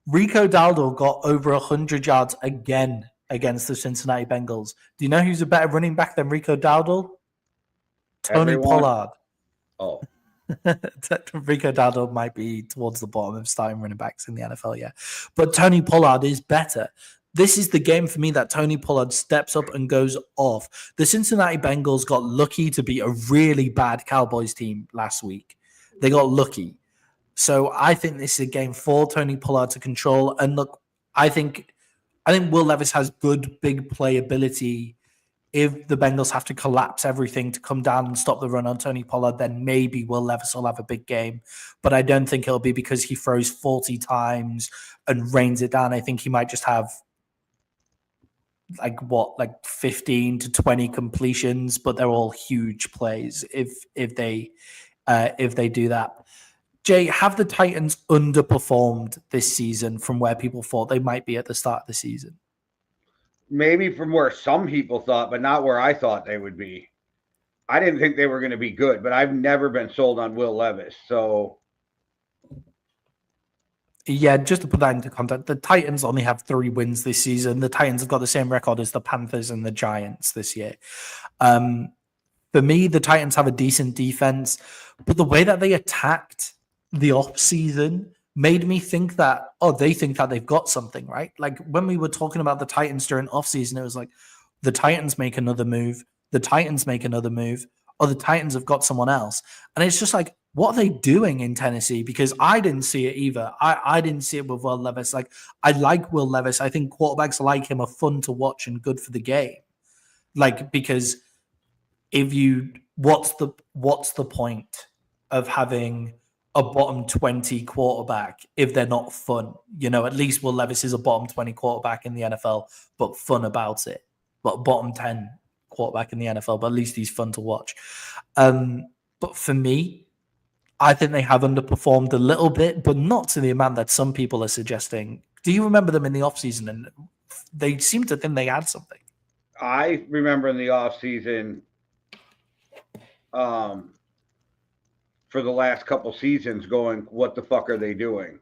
Rico Dowdle got over 100 yards again against the Cincinnati Bengals. Do you know who's a better running back than Rico Dowdle? Tony Pollard.
Oh.
Rico Dowdle might be towards the bottom of starting running backs in the NFL, yeah. But Tony Pollard is better. This is the game for me that Tony Pollard steps up and goes off. The Cincinnati Bengals got lucky to beat a really bad Cowboys team last week. They got lucky. So I think this is a game for Tony Pollard to control. And look, I think Will Levis has good big playability. If the Bengals have to collapse everything to come down and stop the run on Tony Pollard, then maybe Will Levis will have a big game. But I don't think it'll be because he throws 40 times and rains it down. I think he might just have like 15 to 20 completions, but they're all huge plays if they do that. Jay, have the Titans underperformed this season from where people thought they might be at the start of the season?
Maybe from where some people thought, but not where I thought they would be. I didn't think they were going to be good, but I've never been sold on Will Levis. So,
yeah, just to put that into context, the Titans only have 3 wins this season. The Titans have got the same record as the Panthers and the Giants this year. For me, the Titans have a decent defense, but the way that they attacked the offseason made me think that, they think that they've got something, right? Like when we were talking about the Titans during offseason, it was like the Titans make another move, the Titans make another move, or the Titans have got someone else. And it's just like, what are they doing in Tennessee? Because I didn't see it either. I didn't see it with Will Levis. Like, I like Will Levis. I think quarterbacks like him are fun to watch and good for the game. Like, because what's the point of having a bottom 20 quarterback if they're not fun? At least Will Levis is a bottom 20 quarterback in the NFL, but fun about it. But bottom 10 quarterback in the NFL, but at least he's fun to watch. But for me, I think they have underperformed a little bit, but not to the amount that some people are suggesting. Do you remember them in the offseason? And they seem to think they had something.
I remember in the offseason, for the last couple seasons going, what the fuck are they doing?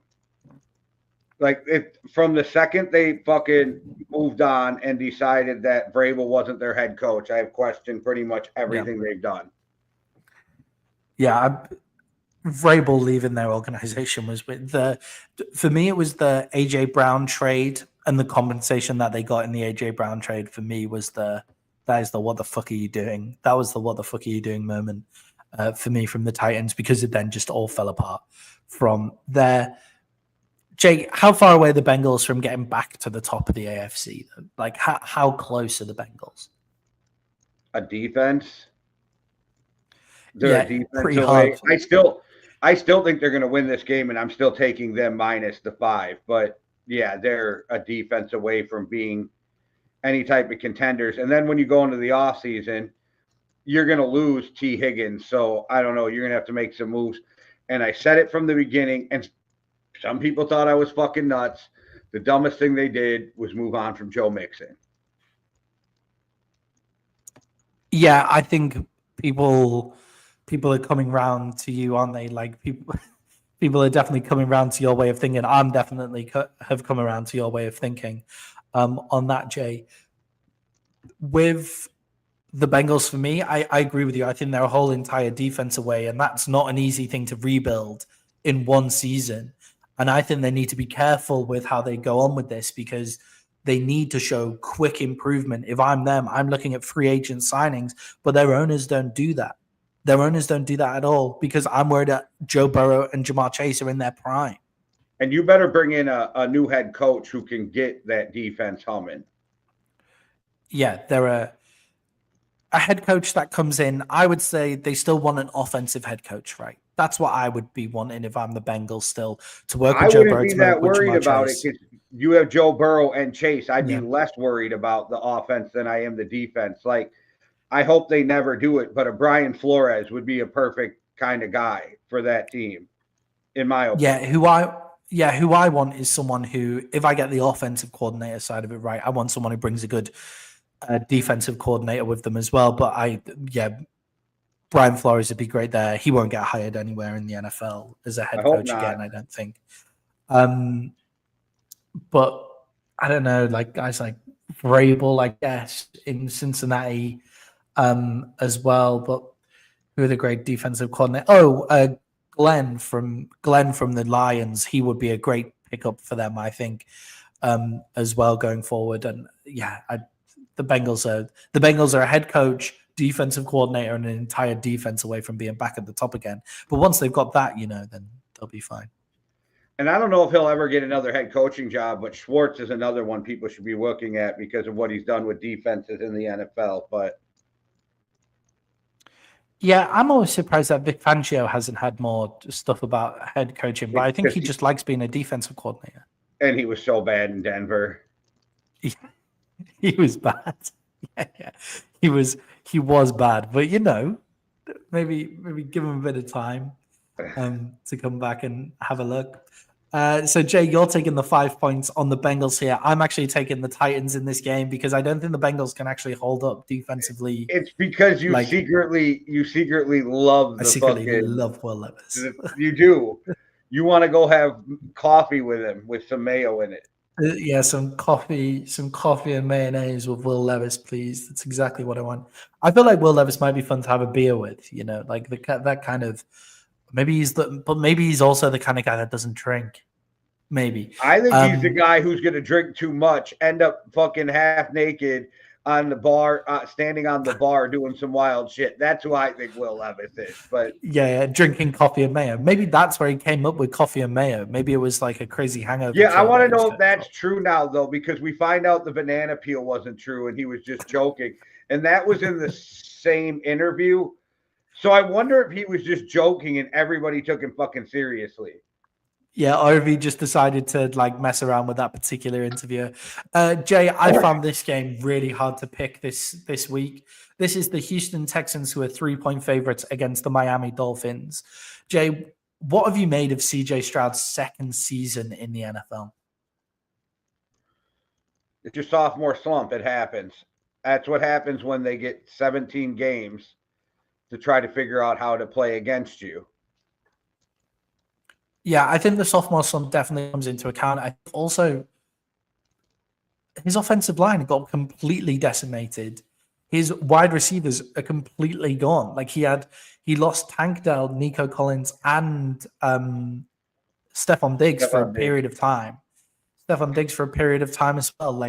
Like, from the second they fucking moved on and decided that Vrabel wasn't their head coach, I have questioned pretty much everything they've done.
Yeah, Vrabel leaving their organization was for me, it was the AJ Brown trade and the compensation that they got in the AJ Brown trade. For me, that is the what the fuck are you doing? That was the what the fuck are you doing moment for me from the Titans, because it then just all fell apart from there. Jay, how far away are the Bengals from getting back to the top of the AFC? Like, how close are the Bengals?
A defense? They're a defense
pretty
away.
hard.
I still think they're going to win this game, and I'm still taking them minus the 5. But, yeah, they're a defense away from being any type of contenders. And then when you go into the offseason, you're going to lose T. Higgins. So, I don't know. You're going to have to make some moves. And I said it from the beginning, and some people thought I was fucking nuts. The dumbest thing they did was move on from Joe Mixon.
Yeah, I think people are coming round to you, aren't they? Like, people are definitely coming around to your way of thinking. I'm definitely have come around to your way of thinking on that, Jay. With the Bengals, for me, I agree with you. I think they're a whole entire defense away, and that's not an easy thing to rebuild in one season. And I think they need to be careful with how they go on with this, because they need to show quick improvement. If I'm them, I'm looking at free agent signings, but their owners don't do that. Their owners don't do that at all, because I'm worried that Joe Burrow and Jamar Chase are in their prime.
And you better bring in a new head coach who can get that defense humming.
Yeah, they're a head coach that comes in. I would say they still want an offensive head coach, right? That's what I would be wanting if I'm the Bengals still, to work with Joe Burrow. I wouldn't be that worried about it, because you have Joe Burrow and Chase. I'd be less worried about the offense than I am the defense. Like, I hope they never do it, but a Brian Flores would be a perfect kind of guy for that team, in my opinion. Who I want is someone who, if I get the offensive coordinator side of it right, I want someone who brings a good defensive coordinator with them as well. But Brian Flores would be great there. He won't get hired anywhere in the NFL as a head coach again, I don't think. But I don't know, like guys like Vrabel, I guess, in Cincinnati as well. But who are the great defensive coordinator? Glenn from the Lions. He would be a great pickup for them, I think, as well going forward. And yeah, the Bengals are a head coach, defensive coordinator and an entire defense away from being back at the top again. But once they've got that, then they'll be fine.
And I don't know if he'll ever get another head coaching job, but Schwartz is another one people should be looking at because of what he's done with defenses in the NFL. But
yeah, I'm always surprised that Vic Fangio hasn't had more stuff about head coaching, but I think he just likes being a defensive coordinator.
And he was so bad in Denver.
He was bad. Yeah. He was bad, but maybe give him a bit of time to come back and have a look. So Jay, you're taking the 5 points on the Bengals here. I'm actually taking the Titans in this game because I don't think the Bengals can actually hold up defensively.
It's because you secretly love
love Will Levis.
You do. You want to go have coffee with him with some mayo in it.
Yeah, some coffee and mayonnaise with Will Levis, please. That's exactly what I want. I feel like Will Levis might be fun to have a beer with, like that kind of. Maybe he's also the kind of guy that doesn't drink. Maybe.
I think he's the guy who's going to drink too much, end up fucking half naked on the bar, standing on the bar doing some wild shit. That's who I think Will Levis is. But
yeah, drinking coffee and mayo. Maybe that's where he came up with coffee and mayo. Maybe it was like a crazy hangover.
Yeah, I want to know if that's true now, though, because we find out the banana peel wasn't true and he was just joking. And that was in the same interview. So I wonder if he was just joking and everybody took him fucking seriously.
Yeah, or if he just decided to mess around with that particular interview. Jay, I found this game really hard to pick this week. This is the Houston Texans, who are 3-point favorites against the Miami Dolphins. Jay, what have you made of CJ Stroud's second season in the NFL?
It's your sophomore slump. It happens. That's what happens when they get 17 games to try to figure out how to play against you.
Yeah, I think the sophomore slump definitely comes into account. I think also his offensive line got completely decimated. His wide receivers are completely gone. He lost Tank Dell, Nico Collins, and Stephon Diggs for a period of time. Stephon Diggs for a period of time as well.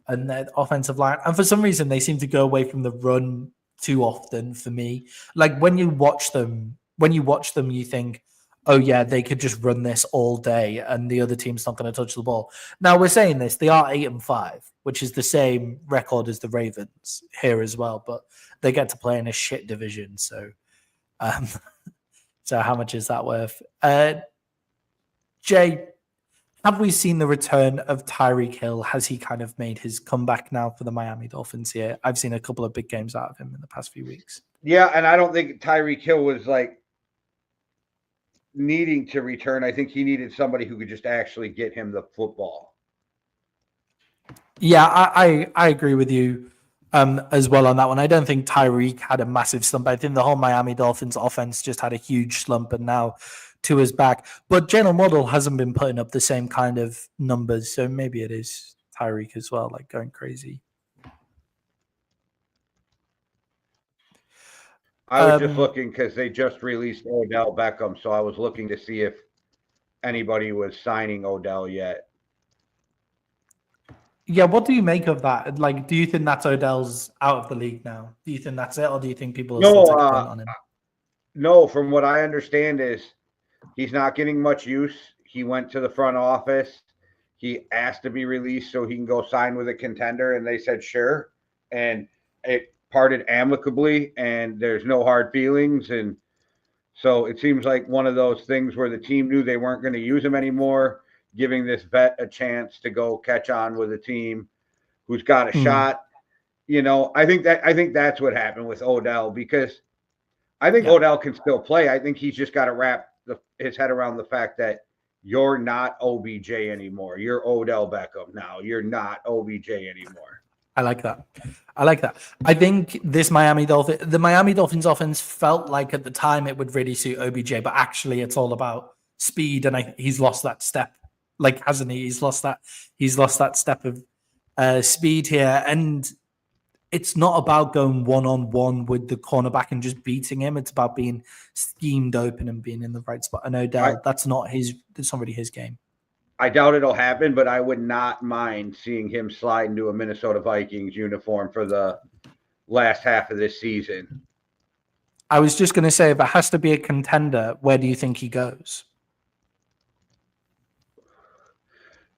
And that offensive line. And for some reason, they seem to go away from the run too often for me. When you watch them, you think, oh yeah, they could just run this all day and the other team's not going to touch the ball. Now we're saying this, they are 8-5, which is the same record as the Ravens here as well, but they get to play in a shit division. So, so how much is that worth? Jay, have we seen the return of Tyreek Hill? Has he kind of made his comeback now for the Miami Dolphins here? I've seen a couple of big games out of him in the past few weeks.
Yeah, and I don't think Tyreek Hill was needing to return. I think he needed somebody who could just actually get him the football.
Yeah, I agree with you as well on that one. I don't think Tyreek had a massive slump. I think the whole Miami Dolphins offense just had a huge slump, and now Tua's back. But Jalen Waddle hasn't been putting up the same kind of numbers, so maybe it is Tyreek as well, going crazy.
I was just looking because they just released Odell Beckham, so I was looking to see if anybody was signing Odell yet.
Yeah, what do you make of that? Do you think that's Odell's out of the league now? Do you think that's it, or do you think people are still taking a punt on him?
No, from what I understand is he's not getting much use. He went to the front office. He asked to be released so he can go sign with a contender, and they said sure. And it parted amicably, and there's no hard feelings. And so it seems like one of those things where the team knew they weren't going to use him anymore, giving this vet a chance to go catch on with a team who's got a shot. I think that's what happened with Odell, because I think Odell can still play. I think he's just got to wrap his head around the fact that you're not OBJ anymore. You're Odell Beckham now. You're not OBJ anymore.
I like that. I think the Miami Dolphins offense felt like at the time it would really suit OBJ, but actually it's all about speed, and he's lost that step. Hasn't he? He's lost that step of speed here, and it's not about going one-on-one with the cornerback and just beating him. It's about being schemed open and being in the right spot. And Odell, that's not really his game.
I doubt it'll happen, but I would not mind seeing him slide into a Minnesota Vikings uniform for the last half of this season.
I was just going to say, if it has to be a contender, where do you think he goes?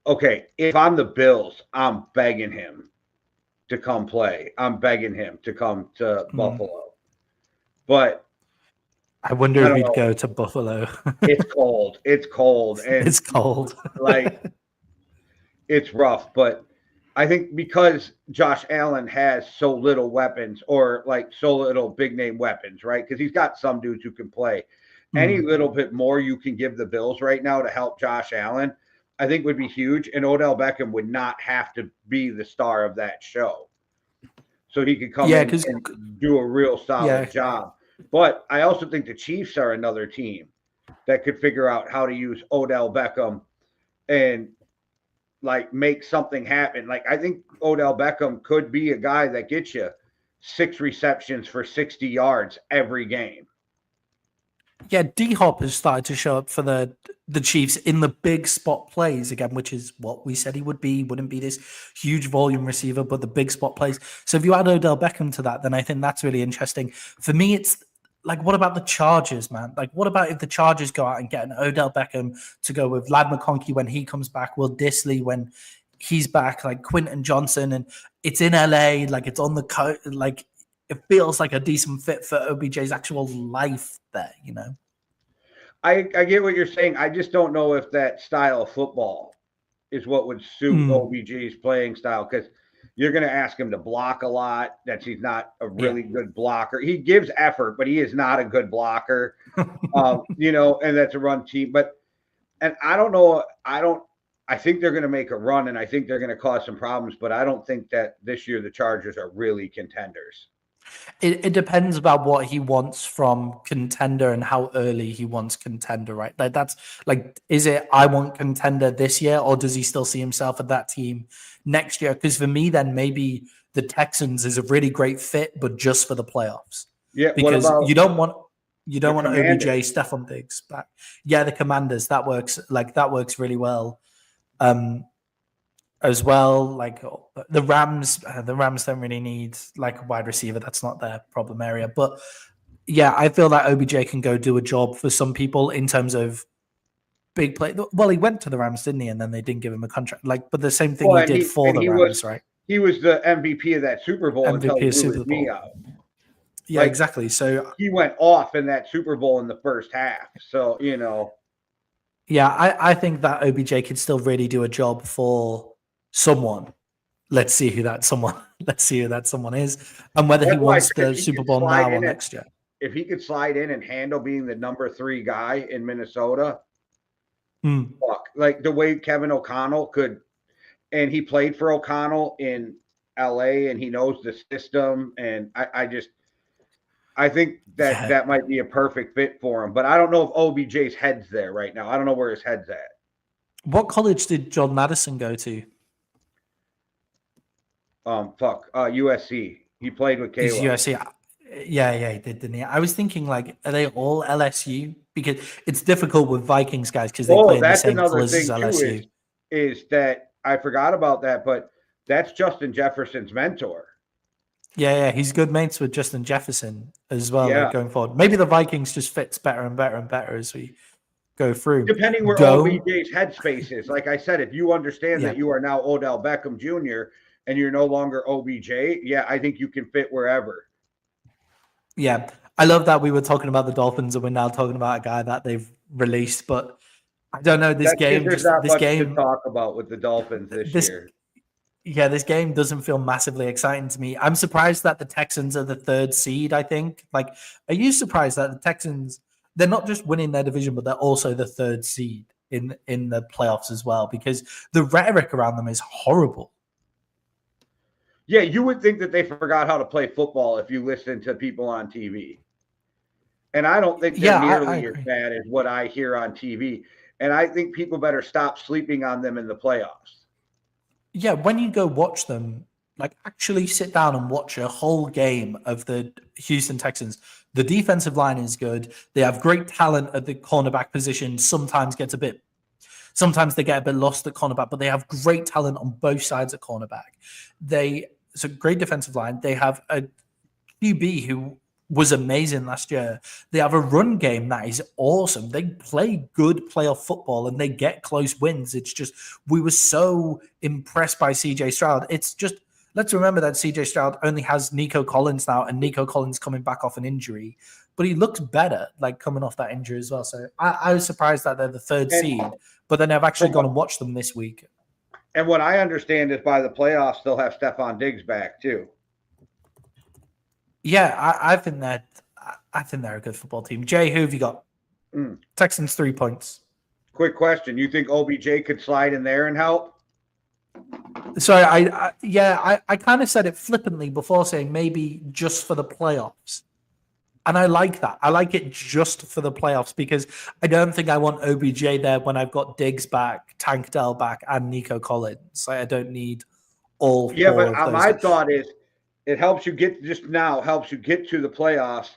Okay, if I'm the Bills, I'm begging him to come play. I'm begging him to come to Buffalo. But
I wonder
I
if
don't
he'd
know.
go to Buffalo.
It's cold. It's cold. And
It's cold.
like, it's rough. But I think because Josh Allen has so little weapons, or like so little big name weapons, right? Because he's got some dudes who can play. Any little bit more you can give the Bills right now to help Josh Allen, I think would be huge. And Odell Beckham would not have to be the star of that show. So he could come in and do a real solid job. But I also think the Chiefs are another team that could figure out how to use Odell Beckham and like make something happen. Like, I think Odell Beckham could be a guy that gets you 6 receptions for 60 yards every game.
Yeah, D-Hop has started to show up for the Chiefs in the big spot plays again, which is what we said he would be. Wouldn't be this huge volume receiver, but the big spot plays. So if you add Odell Beckham to that, then I think that's really interesting. For me, it's like, what about the Chargers, man? Like, what about if the Chargers go out and get an Odell Beckham to go with Lad McConkey when he comes back, Will Disley when he's back, like Quinton Johnson, and it's in LA, like it's on the coast, like it feels like a decent fit for OBJ's actual life there, you know?
I get what you're saying. I just don't know if that style of football is what would suit OBJ's playing style, because you're going to ask him to block a lot. He's not a really good blocker. He gives effort, but he is not a good blocker. You know, and that's a run team. And I don't know. I think they're going to make a run, and I think they're going to cause some problems, but I don't think that this year the Chargers are really contenders.
It depends about what he wants from contender and how early he wants contender, right? Like, that's like, is it I want contender this year, or does he still see himself at that team next year? Because for me, then maybe the Texans is a really great fit, but just for the playoffs.
Yeah,
because you don't want
Commanders?
OBJ, Stephon Diggs back. Yeah, the Commanders, that works really well. As well, like the Rams don't really need like a wide receiver. That's not their problem area. But yeah, I feel that OBJ can go do a job for some people in terms of big play. Well, he went to the Rams, didn't he? And then they didn't give him a contract. Like, but the same thing he did for the Rams, right?
He was the MVP of that Super Bowl until he blew his knee out.
Yeah, like, exactly. So
he went off in that Super Bowl in the first half. So, you know.
Yeah, I think that OBJ could still really do a job for someone. Let's see who that someone is, and whether he wants the Super Bowl now or next year.
If he could slide in and handle being the number 3 guy in Minnesota, fuck, like the way Kevin O'Connell could, and he played for O'Connell in LA, and he knows the system, and I think that might be a perfect fit for him. But I don't know if OBJ's head's there right now. I don't know where his head's at.
What college did John Madison go to?
USC. He played with Caleb.
USC. Yeah, he did, didn't he? I was thinking, like, are they all LSU? Because it's difficult with Vikings guys because they play in the same colors as LSU.
Is that I forgot about that, but that's Justin Jefferson's mentor.
Yeah, he's good mates with Justin Jefferson as well, like, going forward. Maybe the Vikings just fits better and better and better as we go through.
Depending where OBJ's headspace is. Like I said, if you understand that you are now Odell Beckham Jr., and you're no longer OBJ, I think you can fit wherever.
Yeah, I love that we were talking about the Dolphins and we're now talking about a guy that they've released, but I don't know, this game
to talk about with the Dolphins this year.
Yeah, this game doesn't feel massively exciting to me. I'm surprised that the Texans are the 3rd seed, I think. Like, are you surprised that the Texans, they're not just winning their division, but they're also the 3rd seed in the playoffs as well? Because the rhetoric around them is horrible.
Yeah, you would think that they forgot how to play football if you listen to people on TV. And I don't think they're nearly as bad as what I hear on TV. And I think people better stop sleeping on them in the playoffs.
Yeah, when you go watch them, like, actually sit down and watch a whole game of the Houston Texans. The defensive line is good. They have great talent at the cornerback position. Sometimes they get a bit lost at cornerback, but they have great talent on both sides at cornerback. It's a great defensive line. They have a QB who was amazing last year. They have a run game that is awesome. They play good playoff football and they get close wins. It's just, we were so impressed by CJ Stroud. It's just, let's remember that CJ Stroud only has Nico Collins now, and Nico Collins coming back off an injury, but he looks better, like coming off that injury as well. So I was surprised that they're the third seed, but then I've actually gone and watched them this week.
And what I understand is by the playoffs, they'll have Stephon Diggs back too.
Yeah, I think they're a good football team. Jay, who have you got? Texans 3 points.
Quick question: you think OBJ could slide in there and help?
Sorry, I kind of said it flippantly before, saying maybe just for the playoffs, and I like that. I like it just for the playoffs because I don't think I want OBJ there when I've got Diggs back, Tank Dell back, and Nico Collins. I don't need all.
Yeah, but my thought is, it helps you get to the playoffs,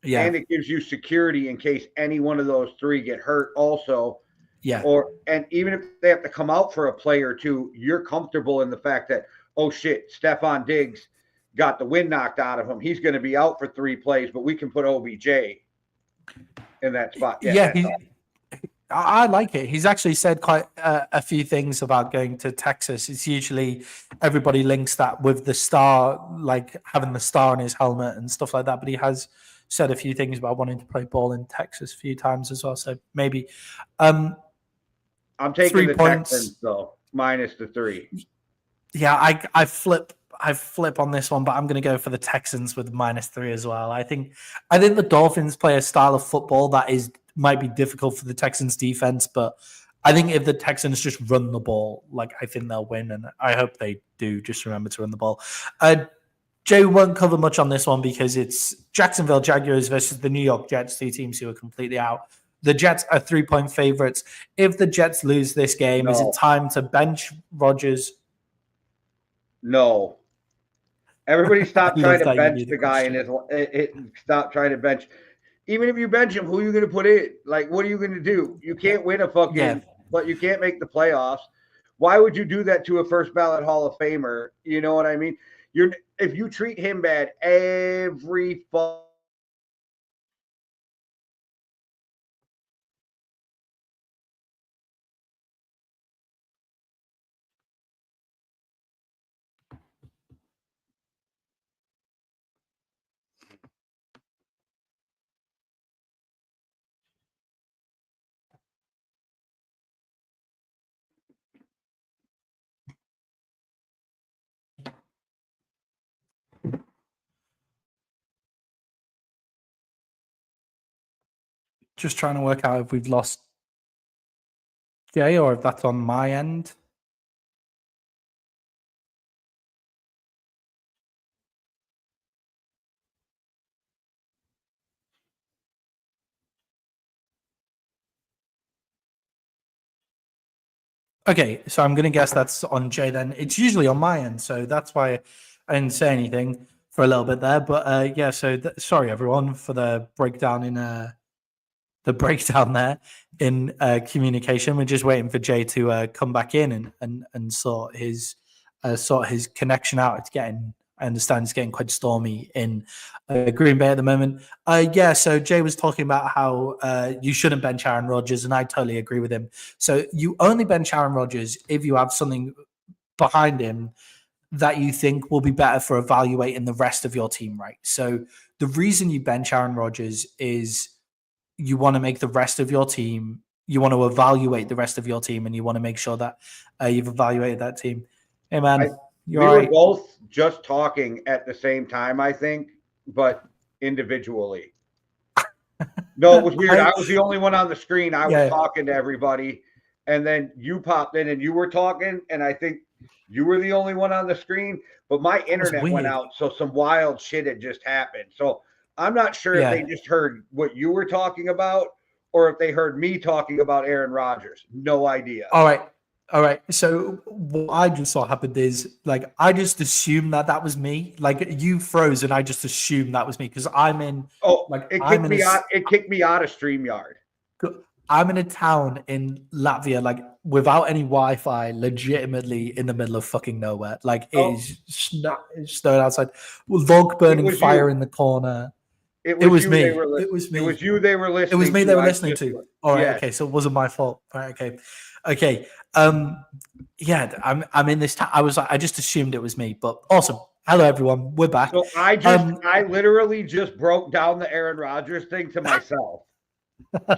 and it gives you security in case any one of those three get hurt also.
Yeah.
And even if they have to come out for a play or two, you're comfortable in the fact that, oh shit, Stephon Diggs got the wind knocked out of him. He's going to be out for 3 plays, but we can put OBJ in that spot.
I like it. He's actually said quite a few things about going to Texas. It's usually everybody links that with the star, like having the star on his helmet and stuff like that. But he has said a few things about wanting to play ball in Texas a few times as well. So maybe.
I'm taking the
points.
Texans though, minus the 3.
Yeah, I flip on this one, but I'm going to go for the Texans with minus 3 as well. I think the Dolphins play a style of football that might be difficult for the Texans defense, but I think if the Texans just run the ball, like I think they'll win, and I hope they do. Just remember to run the ball. Jay won't cover much on this one because it's Jacksonville Jaguars versus the New York Jets, 2 teams who are completely out. The Jets are 3-point favorites. If the Jets lose this game, is it time to bench Rodgers?
No. Everybody stop trying to bench the guy in his. Stop trying to bench. Even if you bench him, who are you going to put in? Like, what are you going to do? You can't win a fucking, but you can't make the playoffs. Why would you do that to a first ballot Hall of Famer? You know what I mean? If you treat him bad every
Just trying to work out if we've lost Jay or if that's on my end. Okay, so I'm going to guess that's on Jay then. It's usually on my end, so that's why I didn't say anything for a little bit there. But yeah, so sorry everyone for the breakdown there in communication. We're just waiting for Jay to come back in and sort his connection out. I understand it's getting quite stormy in Green Bay at the moment. Yeah, so Jay was talking about how you shouldn't bench Aaron Rodgers, and I totally agree with him. So you only bench Aaron Rodgers if you have something behind him that you think will be better for evaluating the rest of your team, right? So the reason you bench Aaron Rodgers is you want to make the rest of your team, you want to evaluate the rest of your team, and you want to make sure that you've evaluated that team. Hey, man.
We were both just talking at the same time, I think, but individually. No, it was weird. I was the only one on the screen. I was talking to everybody, and then you popped in and you were talking, and I think you were the only one on the screen, but my internet went out, so some wild shit had just happened. So I'm not sure if they just heard what you were talking about or if they heard me talking about Aaron Rodgers. No idea.
All right. So what I just saw happened is, like, I just assumed that was me. Like, you froze, and I just assumed that was me because I'm in.
Oh, like it kicked me out of StreamYard.
I'm in a town in Latvia, like without any Wi-Fi, legitimately in the middle of fucking nowhere. Like it is snowed outside, log burning fire in the corner. It was
you
me.
They were
It was me.
It was you they were listening.
It was me
to.
they were listening to. All right,
yes.
okay, so it wasn't my fault. All right, okay. Yeah, I'm in this town. I just assumed it was me, but awesome. Hello, everyone. We're back.
So I literally just broke down the Aaron Rodgers thing to myself.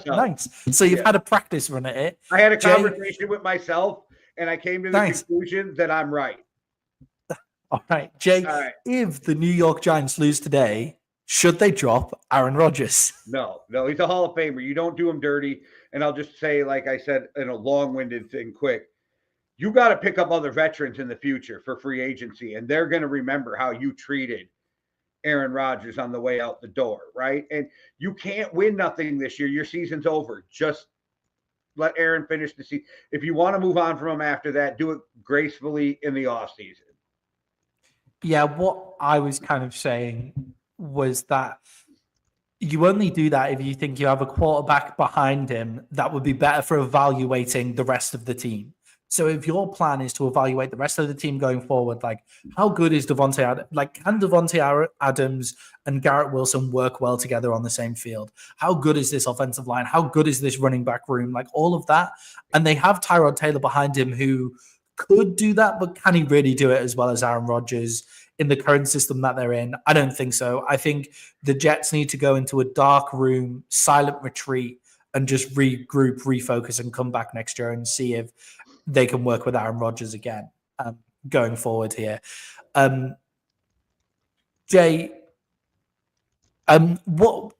So, nice. So you've had a practice run at it.
I had a conversation with myself, and I came to the conclusion that I'm right.
All right, Jay. All right. If the New York Giants lose today, should they drop Aaron Rodgers?
No, he's a Hall of Famer. You don't do him dirty. And I'll just say, like I said, in a long-winded thing, quick. You got to pick up other veterans in the future for free agency, and they're going to remember how you treated Aaron Rodgers on the way out the door, right? And you can't win nothing this year. Your season's over. Just let Aaron finish the season. If you want to move on from him after that, do it gracefully in the offseason.
Yeah, what I was kind of saying was that you only do that if you think you have a quarterback behind him that would be better for evaluating the rest of the team. So if your plan is to evaluate the rest of the team going forward, like how good is Devontae Adams? Like can Devontae Adams and Garrett Wilson work well together on the same field? How good is this offensive line? How good is this running back room? Like all of that. And they have Tyrod Taylor behind him who could do that, but can he really do it as well as Aaron Rodgers in the current system that they're in? I don't think so. I think the Jets need to go into a dark room, silent retreat, and just regroup, refocus, and come back next year and see if they can work with Aaron Rodgers again going forward here. Jay, what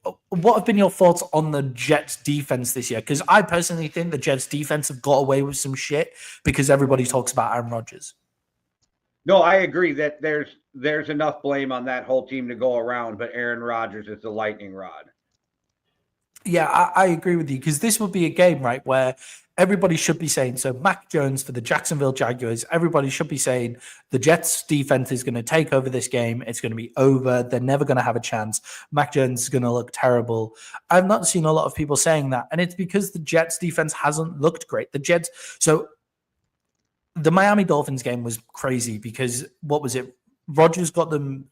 have been your thoughts on the Jets defense this year? Because I personally think the Jets defense have got away with some shit because everybody talks about Aaron Rodgers.
No, I agree that there's enough blame on that whole team to go around, but Aaron Rodgers is the lightning rod.
Yeah, I agree with you because this would be a game, right, where everybody should be saying, so Mac Jones for the Jacksonville Jaguars, everybody should be saying the Jets defense is going to take over this game. It's going to be over. They're never going to have a chance. Mac Jones is going to look terrible. I've not seen a lot of people saying that, and it's because the Jets defense hasn't looked great. So the Miami Dolphins game was crazy because what was it? Rodgers got them.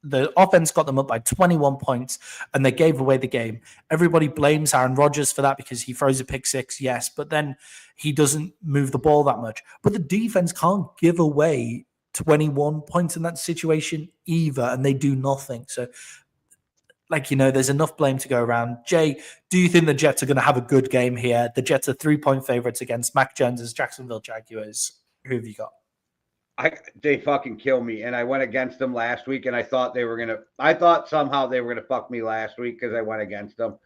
The offense got them up by 21 points and they gave away the game. Everybody blames Aaron Rodgers for that because he throws a pick six, yes, but then he doesn't move the ball that much. But the defense can't give away 21 points in that situation either, and they do nothing. So, there's enough blame to go around. Jay, do you think the Jets are going to have a good game here? The Jets are 3-point favorites against Mac Jones's Jacksonville Jaguars. Who have you got?
They fucking kill me. And I went against them last week, and I thought somehow they were going to fuck me last week because I went against them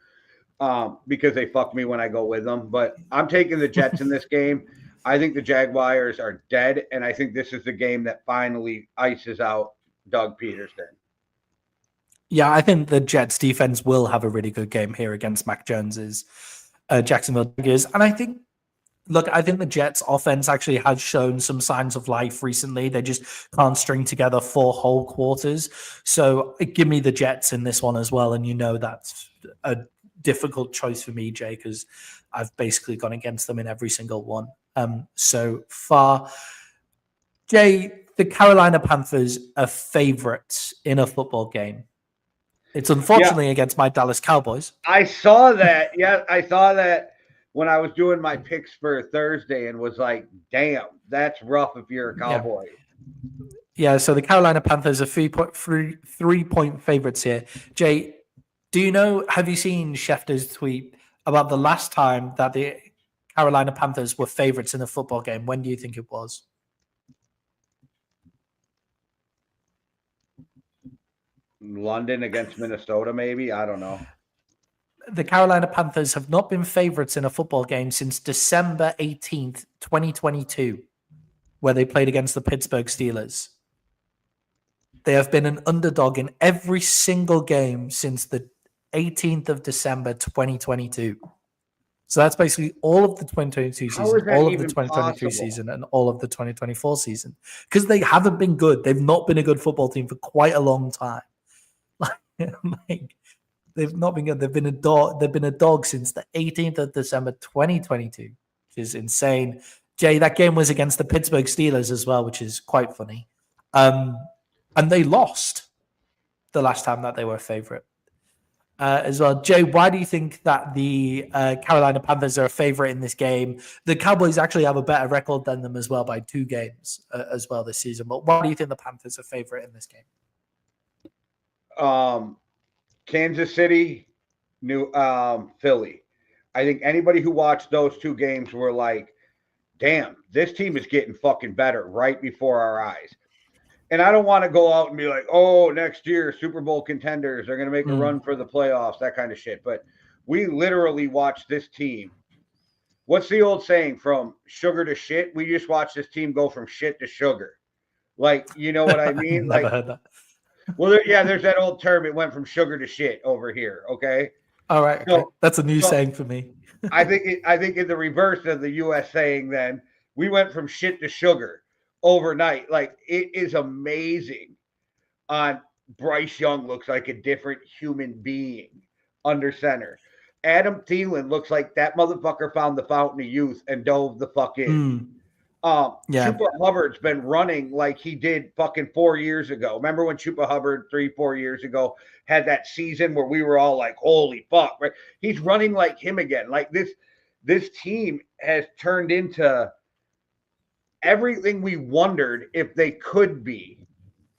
because they fuck me when I go with them. But I'm taking the Jets in this game. I think the Jaguars are dead, and I think this is the game that finally ices out Doug Peterson.
Yeah, I think the Jets defense will have a really good game here against Mac Jones's Jacksonville Jaguars. And I think the Jets offense actually has shown some signs of life recently. They just can't string together 4 whole quarters. So give me the Jets in this one as well. And that's a difficult choice for me, Jay, because I've basically gone against them in every single one so far. Jay, the Carolina Panthers are favorites in a football game. It's unfortunately against my Dallas Cowboys.
I saw that. Yeah, I saw that when I was doing my picks for Thursday and was like, damn, that's rough if you're a Cowboy.
Yeah, so the Carolina Panthers are 3-point favorites here. Jay, have you seen Schefter's tweet about the last time that the Carolina Panthers were favorites in a football game? When do you think it was?
London against Minnesota, maybe? I don't know.
The Carolina Panthers have not been favorites in a football game since December 18th, 2022, where they played against the Pittsburgh Steelers. They have been an underdog in every single game since the 18th of December, 2022. So that's basically all of the 2022 season, all of the 2023 season, and all of the 2024 season. Because they haven't been good. They've not been a good football team for quite a long time. They've not been good. They've been a dog. They've been a dog since the 18th of December, 2022, which is insane. Jay, that game was against the Pittsburgh Steelers as well, which is quite funny. And they lost the last time that they were a favorite as well. Jay, why do you think that the Carolina Panthers are a favorite in this game? The Cowboys actually have a better record than them as well by 2 games as well this season. But why do you think the Panthers are favorite in this game?
Kansas City, Philly. I think anybody who watched those 2 games were like, damn, this team is getting fucking better right before our eyes. And I don't want to go out and be like, oh, next year, Super Bowl contenders, they're going to make a run for the playoffs, that kind of shit. But we literally watched this team. What's the old saying? From sugar to shit? We just watched this team go from shit to sugar. Like, you know what I mean?
Never heard that.
Well, there's that old term. It went from sugar to shit over here. Okay.
All right. Okay. So, that's a new saying for me.
I think in the reverse of the U.S. saying, then we went from shit to sugar overnight. Like, it is amazing. Bryce Young looks like a different human being under center. Adam Thielen looks like that motherfucker found the fountain of youth and dove the fuck in. Chupa Hubbard's been running like he did fucking 4 years ago. Remember when Chupa Hubbard 3-4 years ago had that season where we were all like, holy fuck, right? He's running like him again. Like this team has turned into everything we wondered if they could be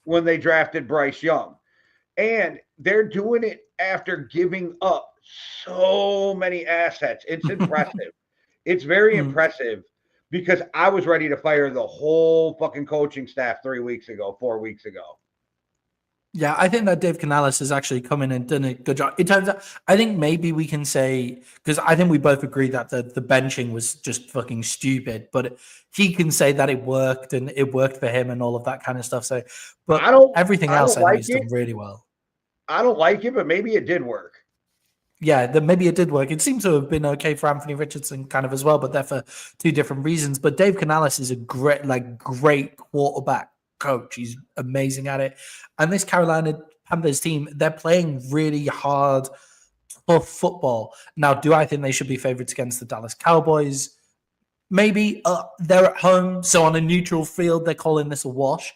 when they drafted Bryce Young. And they're doing it after giving up so many assets. It's impressive. It's very impressive. Because I was ready to fire the whole fucking coaching staff 4 weeks ago.
Yeah, I think that Dave Canales has actually come in and done a good job. In terms of, I think maybe we can say, because I think we both agree that the benching was just fucking stupid, but he can say that it worked and it worked for him and all of that kind of stuff. So, but everything else I think he's done really well.
I don't like it, but maybe it did work.
Yeah, maybe it did work. It seems to have been okay for Anthony Richardson kind of as well, but they're for 2 different reasons. But Dave Canales is a great quarterback coach. He's amazing at it. And this Carolina Panthers team, they're playing really hard, tough football. Now, do I think they should be favorites against the Dallas Cowboys? Maybe. They're at home, so on a neutral field, they're calling this a wash.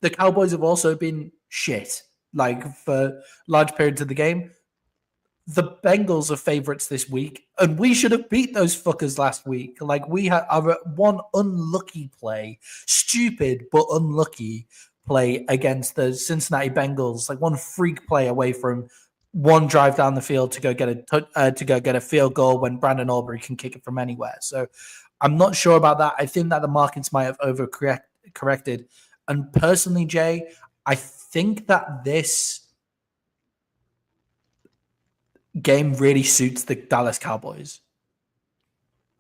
The Cowboys have also been shit, like for large periods of the game. The Bengals are favorites this week, and we should have beat those fuckers last week. Like, we had one unlucky play, stupid but unlucky play against the Cincinnati Bengals, like one freak play away from one drive down the field to go get a field goal when Brandon Aubrey can kick it from anywhere. So I'm not sure about that. I think that the markets might have overcorrected. And personally, Jay, I think that this game really suits the Dallas Cowboys.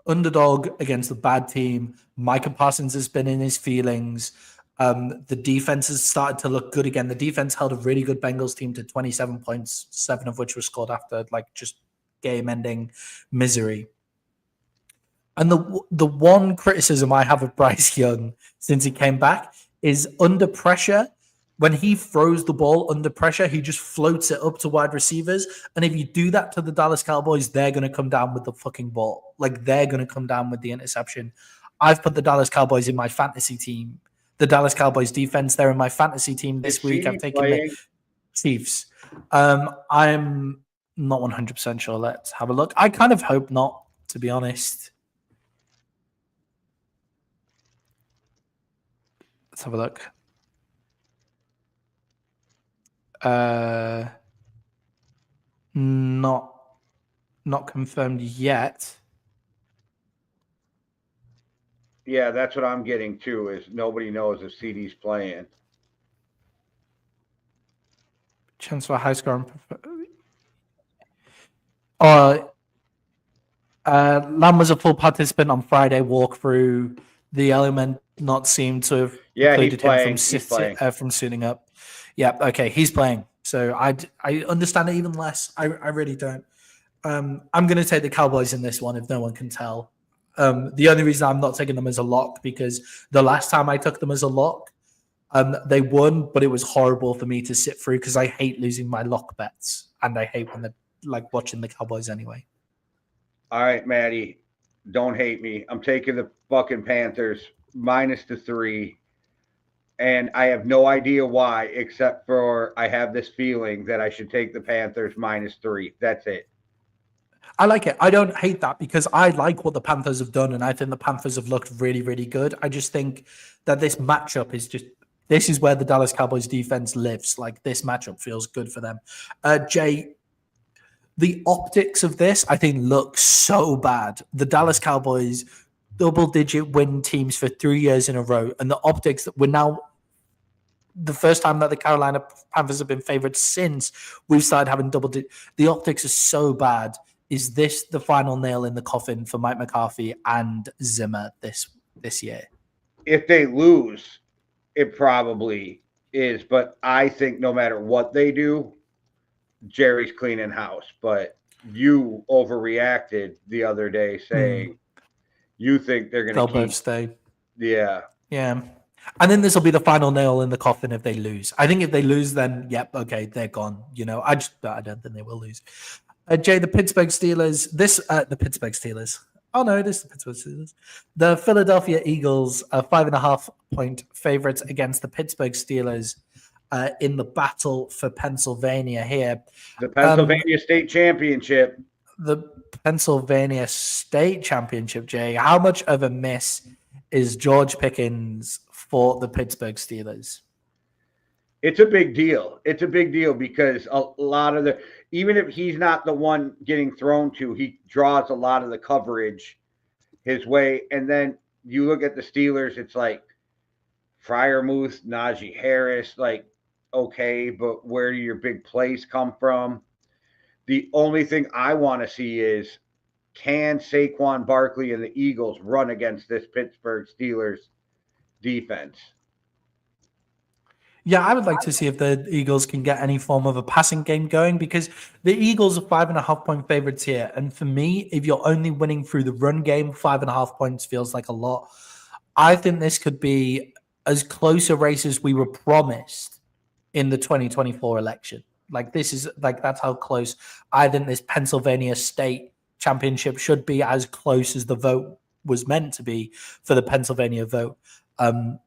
Underdog against a bad team. Micah Parsons has been in his feelings. The defense has started to look good again. The defense held a really good Bengals team to 27 points, 7 of which were scored after just game-ending misery. And the one criticism I have of Bryce Young since he came back is under pressure. When he throws the ball under pressure, he just floats it up to wide receivers. And if you do that to the Dallas Cowboys, they're going to come down with the fucking ball. Like, they're going to come down with the interception. I've put the Dallas Cowboys in my fantasy team. The Dallas Cowboys defense, they're in my fantasy team this week. I've taken the Chiefs. I'm not 100% sure. Let's have a look. I kind of hope not, to be honest. Let's have a look. Not confirmed yet.
Yeah, that's what I'm getting too, is nobody knows if CD's playing.
Chance for a high score. Lamb was a full participant on Friday walkthrough. The element not seem to have included him from suiting up. Yeah, okay, he's playing. So I understand it even less. I really don't. I'm going to take the Cowboys in this one if no one can tell. The only reason I'm not taking them as a lock, because the last time I took them as a lock, They won, but it was horrible for me to sit through because I hate losing my lock bets, and I hate when they're like watching the Cowboys anyway.
All right, Matty, don't hate me. I'm taking the fucking Panthers -3. And I have no idea why, except for I have this feeling that I should take the Panthers -3. That's it.
I like it. I don't hate that because I like what the Panthers have done, and I think the Panthers have looked really, really good. I just think that this matchup is this is where the Dallas Cowboys defense lives. Like, this matchup feels good for them. Jay, the optics of this, I think, look so bad. The Dallas Cowboys, double-digit win teams for 3 years in a row, and the optics that we're now the first time that the Carolina Panthers have been favored since we've started having double-digit. The optics are so bad. Is this the final nail in the coffin for Mike McCarthy and Zimmer this year?
If they lose, it probably is. But I think no matter what they do, Jerry's cleaning house. But you overreacted the other day saying you think they're going to
both stay.
Yeah.
Yeah. And then this will be the final nail in the coffin if they lose. I think if they lose, then, yep, okay, they're gone. You know, I don't think they will lose. Jay, the Pittsburgh Steelers, the Pittsburgh Steelers. Oh, no, it is the Pittsburgh Steelers. The Philadelphia Eagles are 5.5-point favorites against the Pittsburgh Steelers in the battle for Pennsylvania here.
The Pennsylvania State Championship.
The Pennsylvania State Championship, Jay. How much of a miss is George Pickens for the Pittsburgh Steelers?
It's a big deal. It's a big deal because a lot of even if he's not the one getting thrown to, he draws a lot of the coverage his way. And then you look at the Steelers, it's like Freiermuth, Najee Harris, like, okay, but where do your big plays come from? The only thing I want to see is, can Saquon Barkley and the Eagles run against this Pittsburgh Steelers defense?
Yeah, I would like to see if the Eagles can get any form of a passing game going because the Eagles are 5.5-point favorites here. And for me, if you're only winning through the run game, 5.5 points feels like a lot. I think this could be as close a race as we were promised in the 2024 election. Like, this is like, that's how close I think this Pennsylvania State Championship should be, as close as the vote was meant to be for the Pennsylvania vote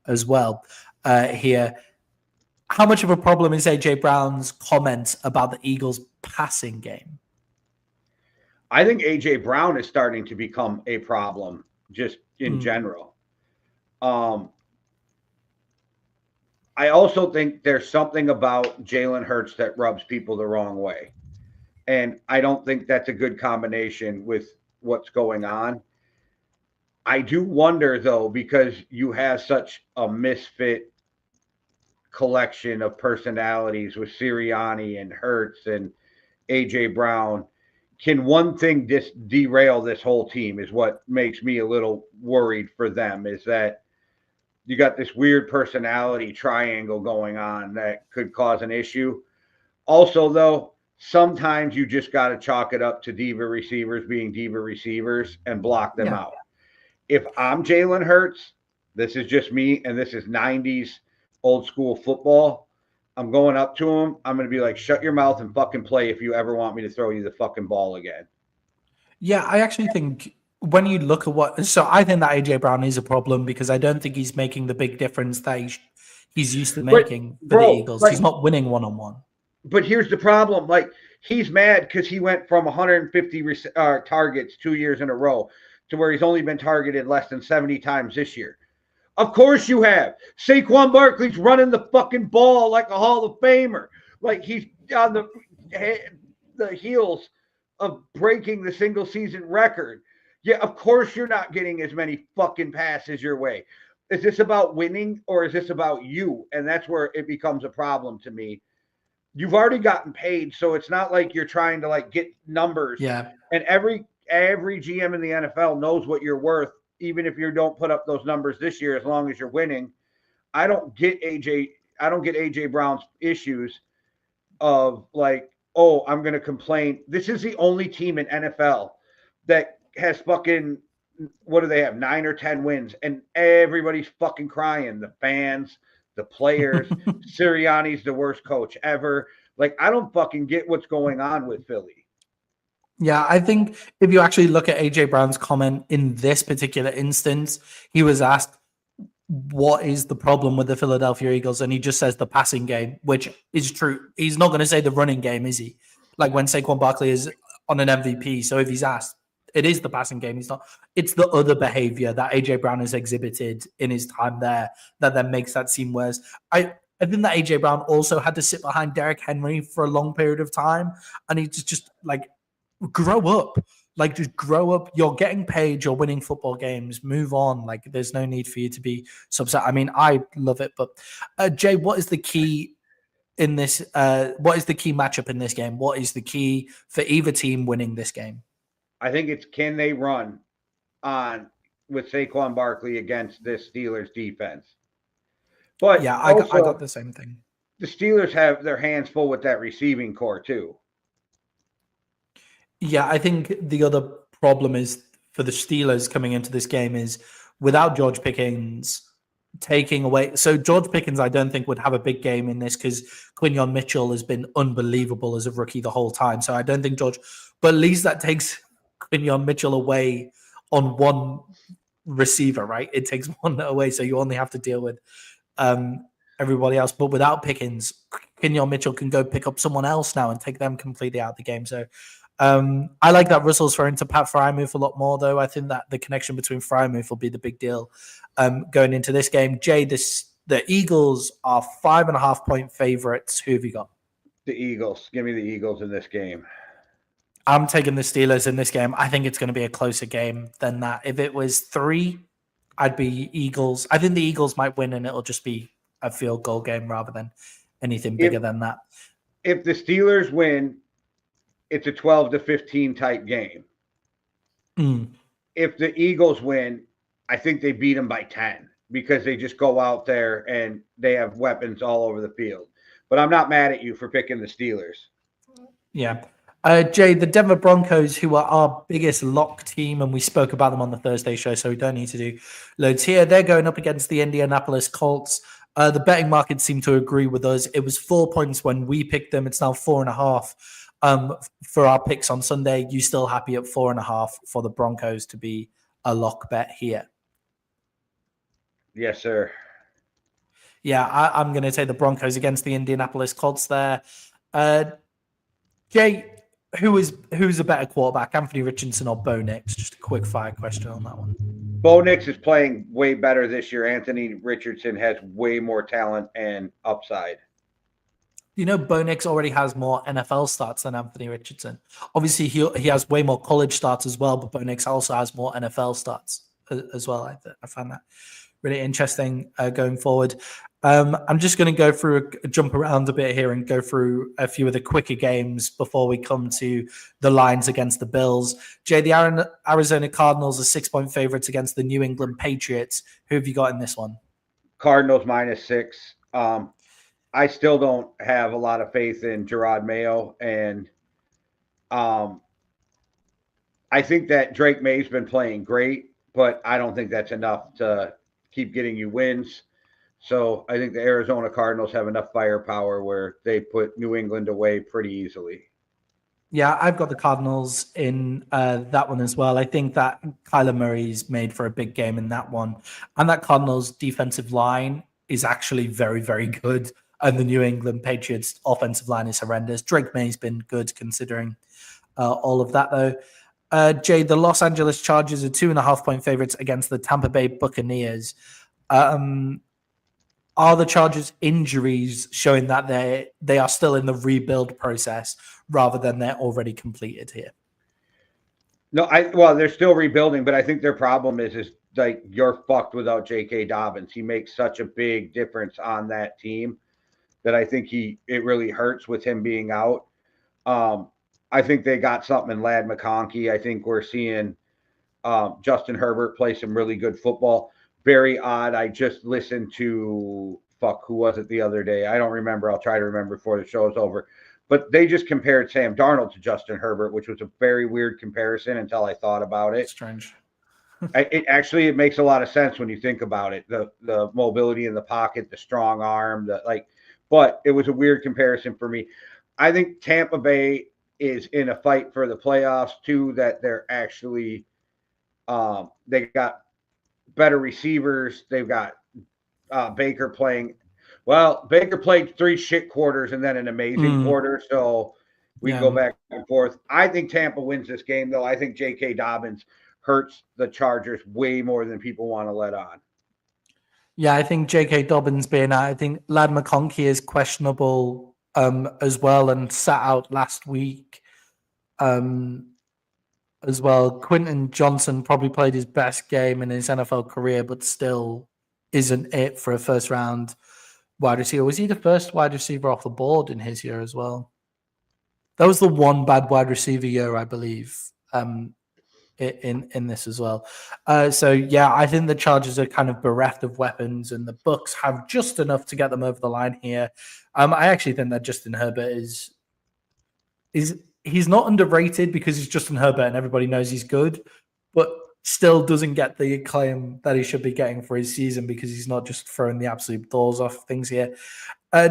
as well here. How much of a problem is A.J. Brown's comment about the Eagles' passing game?
I think A.J. Brown is starting to become a problem just in general. I also think there's something about Jalen Hurts that rubs people the wrong way. And I don't think that's a good combination with what's going on. I do wonder, though, because you have such a misfit collection of personalities with Sirianni and Hurts and A.J. Brown. Can one thing derail this whole team is what makes me a little worried for them, is that you got this weird personality triangle going on that could cause an issue. Also, though, sometimes you just got to chalk it up to diva receivers being diva receivers and block them out. If I'm Jalen Hurts, this is just me, and this is 90s old school football, I'm going up to him. I'm going to be like, shut your mouth and fucking play if you ever want me to throw you the fucking ball again. Yeah,
I actually think when you look at so I think that AJ Brown is a problem because I don't think he's making the big difference that he's used to making for the Eagles. He's not winning one-on-one.
But here's the problem. Like, he's mad because he went from 150 targets 2 years in a row to where he's only been targeted less than 70 times this year. Of course you have. Saquon Barkley's running the fucking ball like a Hall of Famer. Like, he's on the heels of breaking the single season record. Yeah, of course you're not getting as many fucking passes your way. Is this about winning or is this about you? And that's where it becomes a problem to me. You've already gotten paid, so it's not like you're trying to like get numbers.
Yeah.
And every GM in the NFL knows what you're worth, even if you don't put up those numbers this year, as long as you're winning. I don't get AJ Brown's issues of like, oh, I'm going to complain. This is the only team in NFL that has fucking, what do they have, 9 or 10 wins, and everybody's fucking crying. The fans, the players. Sirianni's the worst coach ever. Like, I don't fucking get what's going on with Philly.
Yeah, I think if you actually look at AJ Brown's comment in this particular instance, he was asked, what is the problem with the Philadelphia Eagles? And he just says the passing game, which is true. He's not going to say the running game, is he? Like when Saquon Barkley is on an MVP. So if he's asked, it is the passing game. He's not. It's the other behavior that AJ Brown has exhibited in his time there that then makes that seem worse. I think that AJ Brown also had to sit behind Derrick Henry for a long period of time, and he just like grow up. Like, just grow up. You're getting paid. You're winning football games. Move on. Like, there's no need for you to be so upset. I mean, I love it. But, Jay, what is the key in this? What is the key matchup in this game? What is the key for either team winning this game?
I think it's, can they run on with Saquon Barkley against this Steelers defense? But
yeah, I got the same thing.
The Steelers have their hands full with that receiving core too.
Yeah, I think the other problem is for the Steelers coming into this game is without George Pickens taking away. So George Pickens, I don't think would have a big game in this because Quinyon Mitchell has been unbelievable as a rookie the whole time. So I don't think George, but at least that takes Quinyon Mitchell away on one receiver, right? It takes one away. So you only have to deal with everybody else. But without Pickens, Quinyon Mitchell can go pick up someone else now and take them completely out of the game. So I like that Russell's throwing to Pat Freiermuth a lot more, though. I think that the connection between Freiermuth will be the big deal going into this game. Jay, the Eagles are 5.5-point favorites. Who have you got?
The Eagles. Give me the Eagles in this game.
I'm taking the Steelers in this game. I think it's going to be a closer game than that. If it was 3, I'd be Eagles. I think the Eagles might win, and it'll just be a field goal game rather than anything bigger than that.
If the Steelers win, it's a 12-15 type game. If the Eagles win, I think they beat them by 10 because they just go out there and they have weapons all over the field. But I'm not mad at you for picking the Steelers.
Yeah. Jay, the Denver Broncos, who are our biggest lock team, and we spoke about them on the Thursday show, so we don't need to do loads here. They're going up against the Indianapolis Colts. The betting market seemed to agree with us. It was 4 points when we picked them. It's now 4.5. For our picks on Sunday. You still happy at 4.5 for the Broncos to be a lock bet here?
Yes, sir.
Yeah, I'm going to take the Broncos against the Indianapolis Colts there. Jay, who's a better quarterback, Anthony Richardson or Bo Nix? Just a quick fire question on that one.
Bo Nix is playing way better this year. Anthony Richardson has way more talent and upside.
You know, Bo Nix already has more NFL starts than Anthony Richardson. Obviously, he has way more college starts as well, but Bo Nix also has more NFL starts as well. I find that really interesting going forward. I'm just going to go through jump around a bit here and go through a few of the quicker games before we come to the lines against the Bills. Jay, the Arizona Cardinals are 6-point favorites against the New England Patriots. Who have you got in this one?
Cardinals -6. I still don't have a lot of faith in Gerard Mayo, and I think that Drake May's been playing great, but I don't think that's enough to keep getting you wins. So I think the Arizona Cardinals have enough firepower where they put New England away pretty easily.
Yeah, I've got the Cardinals in that one as well. I think that Kyler Murray's made for a big game in that one. And that Cardinals defensive line is actually very, very good. And the New England Patriots offensive line is horrendous. Drake May's been good considering all of that, though. Jay, the Los Angeles Chargers are 2.5-point favorites against the Tampa Bay Buccaneers. Are the Chargers injuries showing that they are still in the rebuild process rather than they're already completed here?
No, well, they're still rebuilding, but I think their problem is like you're fucked without J.K. Dobbins. He makes such a big difference on that team that I think it really hurts with him being out. I think they got something in Ladd McConkey. I think we're seeing Justin Herbert play some really good football. Very odd. I just listened to who was it the other day? I don't remember. I'll try to remember before the show is over. But they just compared Sam Darnold to Justin Herbert, which was a very weird comparison until I thought about it.
Strange.
It makes a lot of sense when you think about it. The mobility in the pocket, the strong arm, but it was a weird comparison for me. I think Tampa Bay is in a fight for the playoffs too. That they're actually, they got better receivers. They've got Baker playing. Well, Baker played 3 shit quarters and then an amazing quarter, so we go back and forth. I think Tampa wins this game, though. I think J.K. Dobbins hurts the Chargers way more than people want to let on.
Yeah, I think J.K. Dobbins being out. I think Lad McConkey is questionable as well and sat out last week as well. Quentin Johnson probably played his best game in his NFL career, but still isn't it for a first-round wide receiver. Was he the first wide receiver off the board in his year as well? That was the one bad wide receiver year, I believe, in this as well. So yeah, I think the Chargers are kind of bereft of weapons, and the Bucs have just enough to get them over the line here. I actually think that Justin Herbert is he's not underrated because he's Justin Herbert and everybody knows he's good, but still doesn't get the acclaim that he should be getting for his season because he's not just throwing the absolute doors off things here.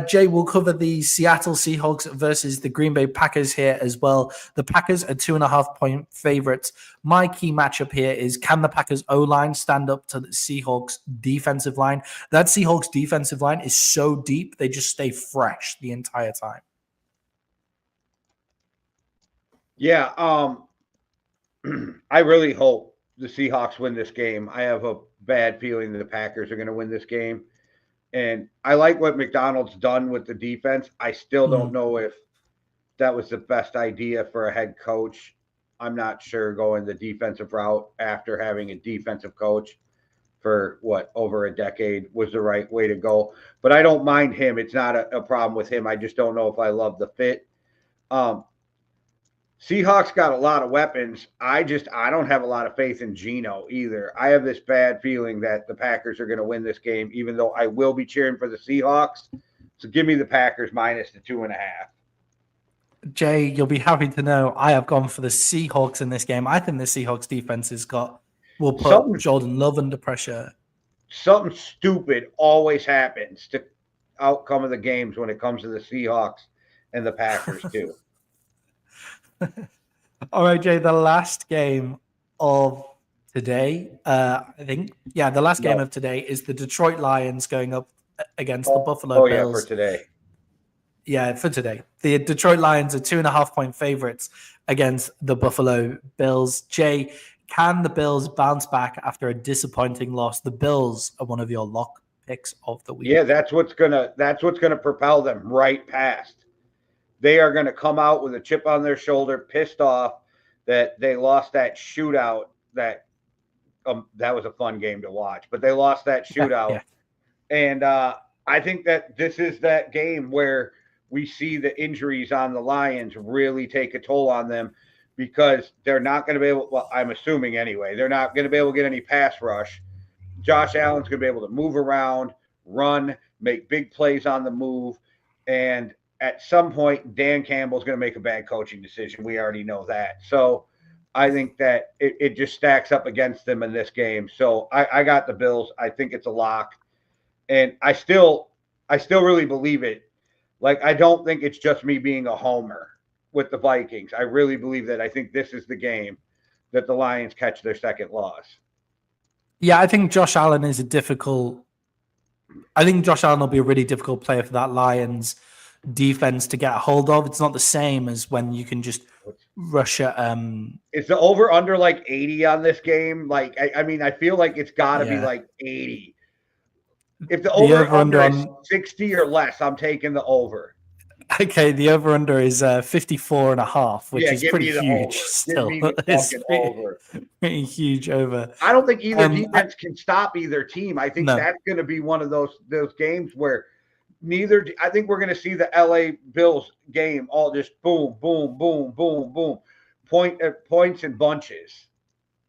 Jay, we'll cover the Seattle Seahawks versus the Green Bay Packers here as well. The Packers are 2.5-point favorites. My key matchup here is, can the Packers O-line stand up to the Seahawks defensive line? That Seahawks defensive line is so deep, they just stay fresh the entire time.
Yeah, I really hope the Seahawks win this game. I have a bad feeling that the Packers are going to win this game. And I like what McDonald's done with the defense. I still don't know if that was the best idea for a head coach. I'm not sure going the defensive route after having a defensive coach for over a decade was the right way to go. But I don't mind him. It's not a problem with him. I just don't know if I love the fit. Seahawks got a lot of weapons. I don't have a lot of faith in Geno either. I have this bad feeling that the Packers are going to win this game, even though I will be cheering for the Seahawks. So give me the Packers minus the 2.5.
Jay, you'll be happy to know I have gone for the Seahawks in this game. I think the Seahawks defense will put Jordan Love under pressure. Something
stupid always happens to outcome of the games when it comes to the Seahawks and the Packers too.
All right, Jay, the last game of today, the last game of today is the Detroit Lions going up against the Buffalo Bills.
Yeah, for today.
Yeah, for today. The Detroit Lions are 2.5-point favorites against the Buffalo Bills. Jay, can the Bills bounce back after a disappointing loss? The Bills are one of your lock picks of the week.
Yeah, that's what's gonna propel them right past. They are going to come out with a chip on their shoulder, pissed off that they lost that shootout. That was a fun game to watch, but they lost that shootout. Yeah. And I think that this is that game where we see the injuries on the Lions really take a toll on them because they're not going to be able – well, I'm assuming anyway – they're not going to be able to get any pass rush. Josh Allen's going to be able to move around, run, make big plays on the move, and – at some point, Dan Campbell's going to make a bad coaching decision. We already know that. So I think that it just stacks up against them in this game. So I got the Bills. I think it's a lock. And I still really believe it. Like, I don't think it's just me being a homer with the Vikings. I really believe that. I think this is the game that the Lions catch their second loss.
Yeah, I think Josh Allen is I think Josh Allen will be a really difficult player for that Lions defense to get a hold of. It's not the same as when you can just rush it.
Is the over under like 80 on this game? Like, I mean, I feel like it's got to be like 80. If the over under is 60 or less, I'm taking the over.
Okay, the over under is 54.5, which is pretty huge. Still, it's pretty huge over.
I don't think either defense can stop either team. I think that's going to be one of those games where I think we're going to see the LA Bills game all just boom, boom, boom, boom, boom, points and bunches.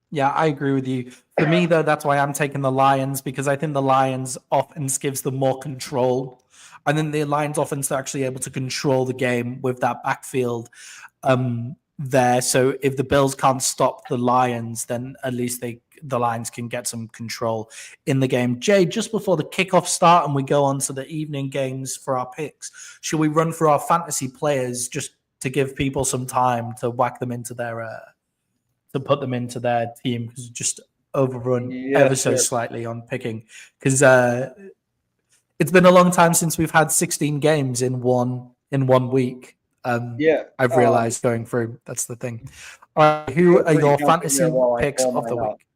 Yeah, I agree with you. For me, though, that's why I'm taking the Lions, because I think the Lions offense gives them more control. I think the Lions offense are actually able to control the game with that backfield. there. So if the Bills can't stop the Lions, then at least the Lions can get some control in the game. Jay, just before the kickoff start and we go on to the evening games for our picks, should we run through our fantasy players just to give people some time to whack them into their to put them into their team? Because just overrun ever so slightly on picking, because it's been a long time since we've had 16 games in one week. I've realized going through, that's the thing. Who are your fantasy picks of the week?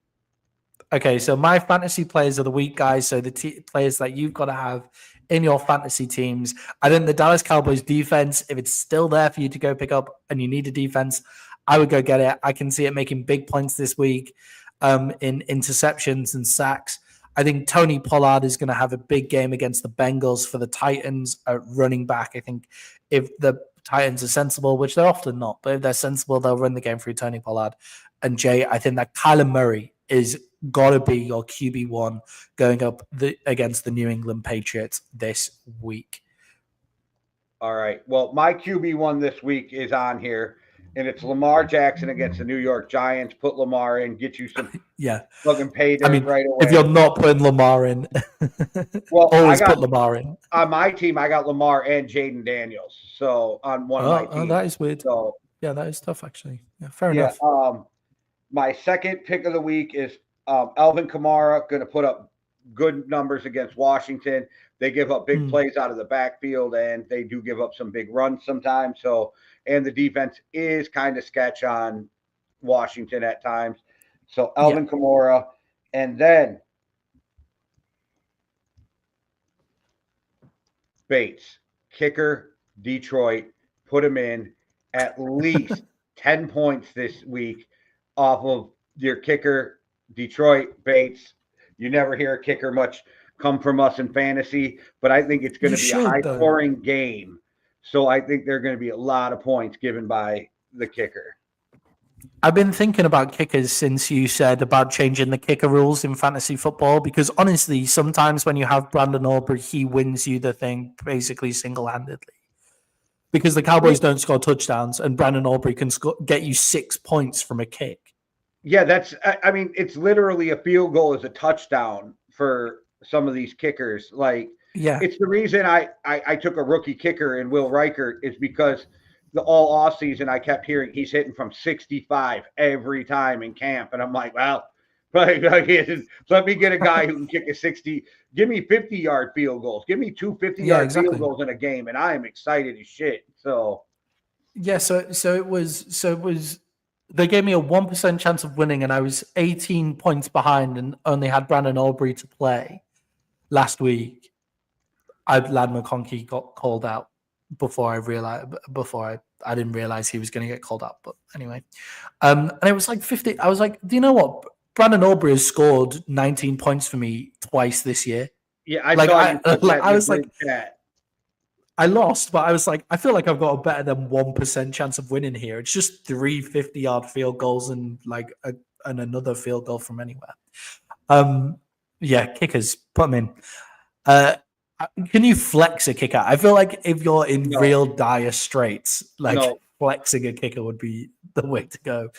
Okay, so my fantasy players of the week, guys. So the players that you've got to have in your fantasy teams. I think the Dallas Cowboys defense, if it's still there for you to go pick up and you need a defense, I would go get it. I can see it making big points this week in interceptions and sacks. I think Tony Pollard is going to have a big game against the Bengals. For the Titans at running back, I think if the Titans are sensible, which they're often not, but if they're sensible, they'll run the game through Tony Pollard. And Jay, I think that Kyler Murray is got to be your QB1 going up against the New England Patriots this week.
All right. Well, my QB1 this week is on here, and it's Lamar Jackson against the New York Giants. Put Lamar in, get you some fucking pay dirt right away.
If you're not putting Lamar in,
well,
always put Lamar in.
On my team, I got Lamar and Jaden Daniels. So on one of my teams.
Oh, that is weird.
So,
yeah, that is tough, actually. Yeah, fair enough.
My second pick of the week is Alvin Kamara, going to put up good numbers against Washington. They give up big plays out of the backfield, and they do give up some big runs sometimes. So, and the defense is kind of sketch on Washington at times. So Alvin Kamara, and then Bates, kicker, Detroit, put him in at least 10 points this week off of your kicker, Detroit, Bates. You never hear a kicker much come from us in fantasy, but I think it's going to be a high-scoring game. So I think there are going to be a lot of points given by the kicker.
I've been thinking about kickers since you said about changing the kicker rules in fantasy football, because honestly, sometimes when you have Brandon Aubrey, he wins you the thing basically single-handedly. Because the Cowboys don't score touchdowns, and Brandon Aubrey can get you 6 points from a kick.
Yeah, it's literally a field goal is a touchdown for some of these kickers. It's the reason I took a rookie kicker in Will Reichert is because all offseason I kept hearing he's hitting from 65 every time in camp. And I'm like, well, let me get a guy who can kick a 60. Give me 50-yard field goals. Give me 2 50-yard field goals in a game, and I am excited as shit. So
it was they gave me a 1% chance of winning, and I was 18 points behind and only had Brandon Aubrey to play last week. Lad McConkey got called out before I didn't realize he was going to get called out. But anyway, and it was like 50. I was like, do you know what? Brandon Aubrey has scored 19 points for me twice this year.
Yeah, I was like,
I lost, but I was like, I feel like I've got a better than 1% chance of winning here. It's just 3 50-yard field goals and and another field goal from anywhere. Kickers, put them in. Can you flex a kicker? I feel like if you're in real dire straits, flexing a kicker would be the way to go.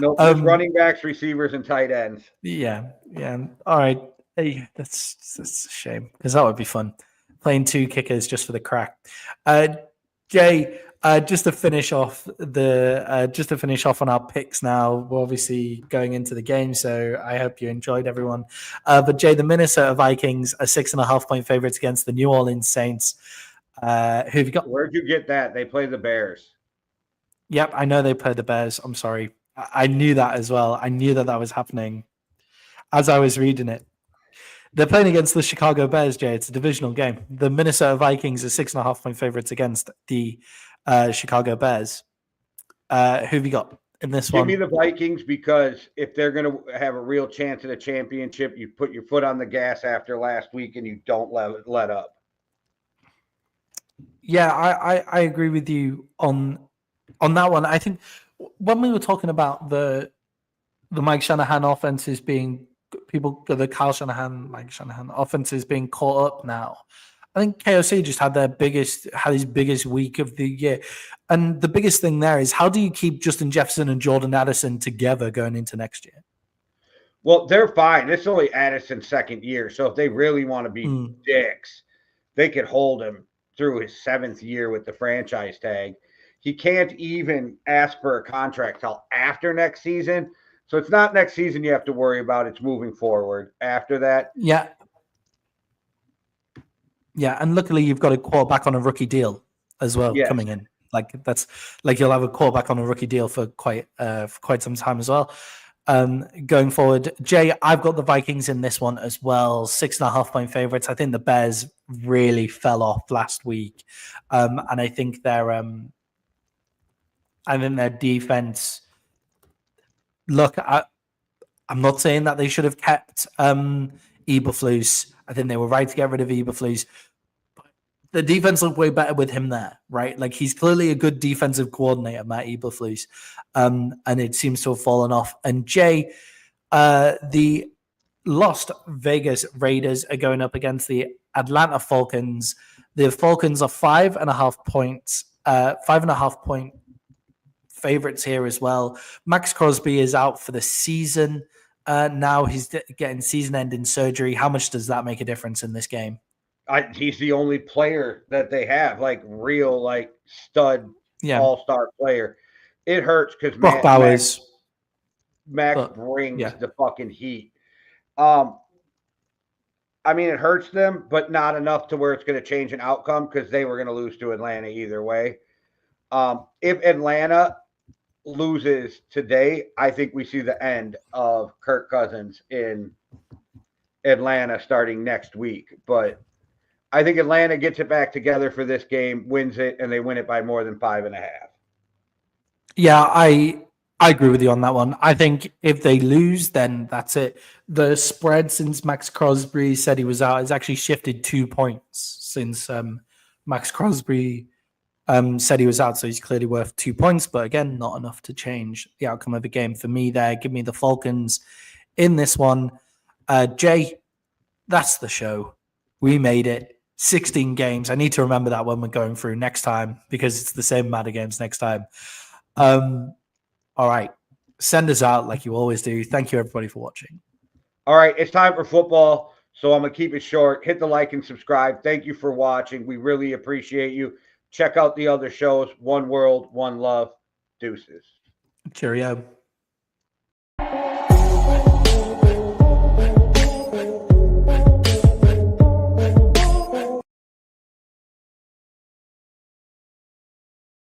No, running backs, receivers, and tight ends.
Yeah. All right. Hey, that's a shame because that would be fun. Playing 2 kickers just for the crack. Jay, just to finish off on our picks now. We're obviously going into the game, so I hope you enjoyed, everyone. But Jay, the Minnesota Vikings are 6.5-point favorites against the New Orleans Saints. Who have you got?
Where'd you get that? They play the Bears.
Yep, I know they played the Bears. I'm sorry. I knew that as well. I knew that was happening as I was reading it. They're playing against the Chicago Bears, Jay. It's a divisional game. The Minnesota Vikings are 6.5-point favorites against the Chicago Bears. Who have you got in this one?
Give me the Vikings because if they're going to have a real chance at a championship, you put your foot on the gas after last week and you don't let up.
Yeah, I agree with you on that one. I think when we were talking about the Mike Shanahan offenses being the Kyle Shanahan, Mike Shanahan offenses being caught up now, I think KOC just had his biggest week of the year. And the biggest thing there is, how do you keep Justin Jefferson and Jordan Addison together going into next year?
Well, they're fine. This is only Addison's second year. So if they really want to be dicks, they could hold him through his 7th year with the franchise tag. He can't even ask for a contract till after next season. So it's not next season you have to worry about. It's moving forward after that.
Yeah. Yeah. And luckily you've got a quarterback on a rookie deal as well coming in. You'll have a quarterback on a rookie deal for quite some time as well. Going forward, Jay, I've got the Vikings in this one as well. 6.5-point favorites. I think the Bears really fell off last week, and I think their defense. Look, I'm not saying that they should have kept Eberflus. I think they were right to get rid of Eberflus. The defense looked way better with him there, right? Like, he's clearly a good defensive coordinator, Matt Eberflus, and it seems to have fallen off. And Jay, the lost Vegas Raiders are going up against the Atlanta Falcons. The Falcons are 5.5 points, 5.5 point favorites here as well. Max Crosby is out for the season. Now he's getting season-ending surgery. How much does that make a difference in this game?
He's the only player that they have, like real, like stud, all-star player. It hurts because
Brock Bowers.
Max brings the fucking heat. I mean, it hurts them, but not enough to where it's going to change an outcome because they were going to lose to Atlanta either way. If Atlanta loses today, I think we see the end of Kirk Cousins in Atlanta starting next week. But I think Atlanta gets it back together for this game, wins it, and they win it by more than 5.5.
Yeah, I agree with you on that one. I think if they lose, then that's it. The spread since Max Crosby said he was out has actually shifted 2 points since Max Crosby said he was out, so he's clearly worth 2 points. But again, not enough to change the outcome of the game for me there. Give me the Falcons in this one. Jay, that's the show. We made it. 16 games. I need to remember that when we're going through next time because it's the same amount of games next time. All right. Send us out like you always do. Thank you, everybody, for watching.
All right. It's time for football, so I'm going to keep it short. Hit the like and subscribe. Thank you for watching. We really appreciate you. Check out the other shows. One World, One Love. Deuces.
Cheerio.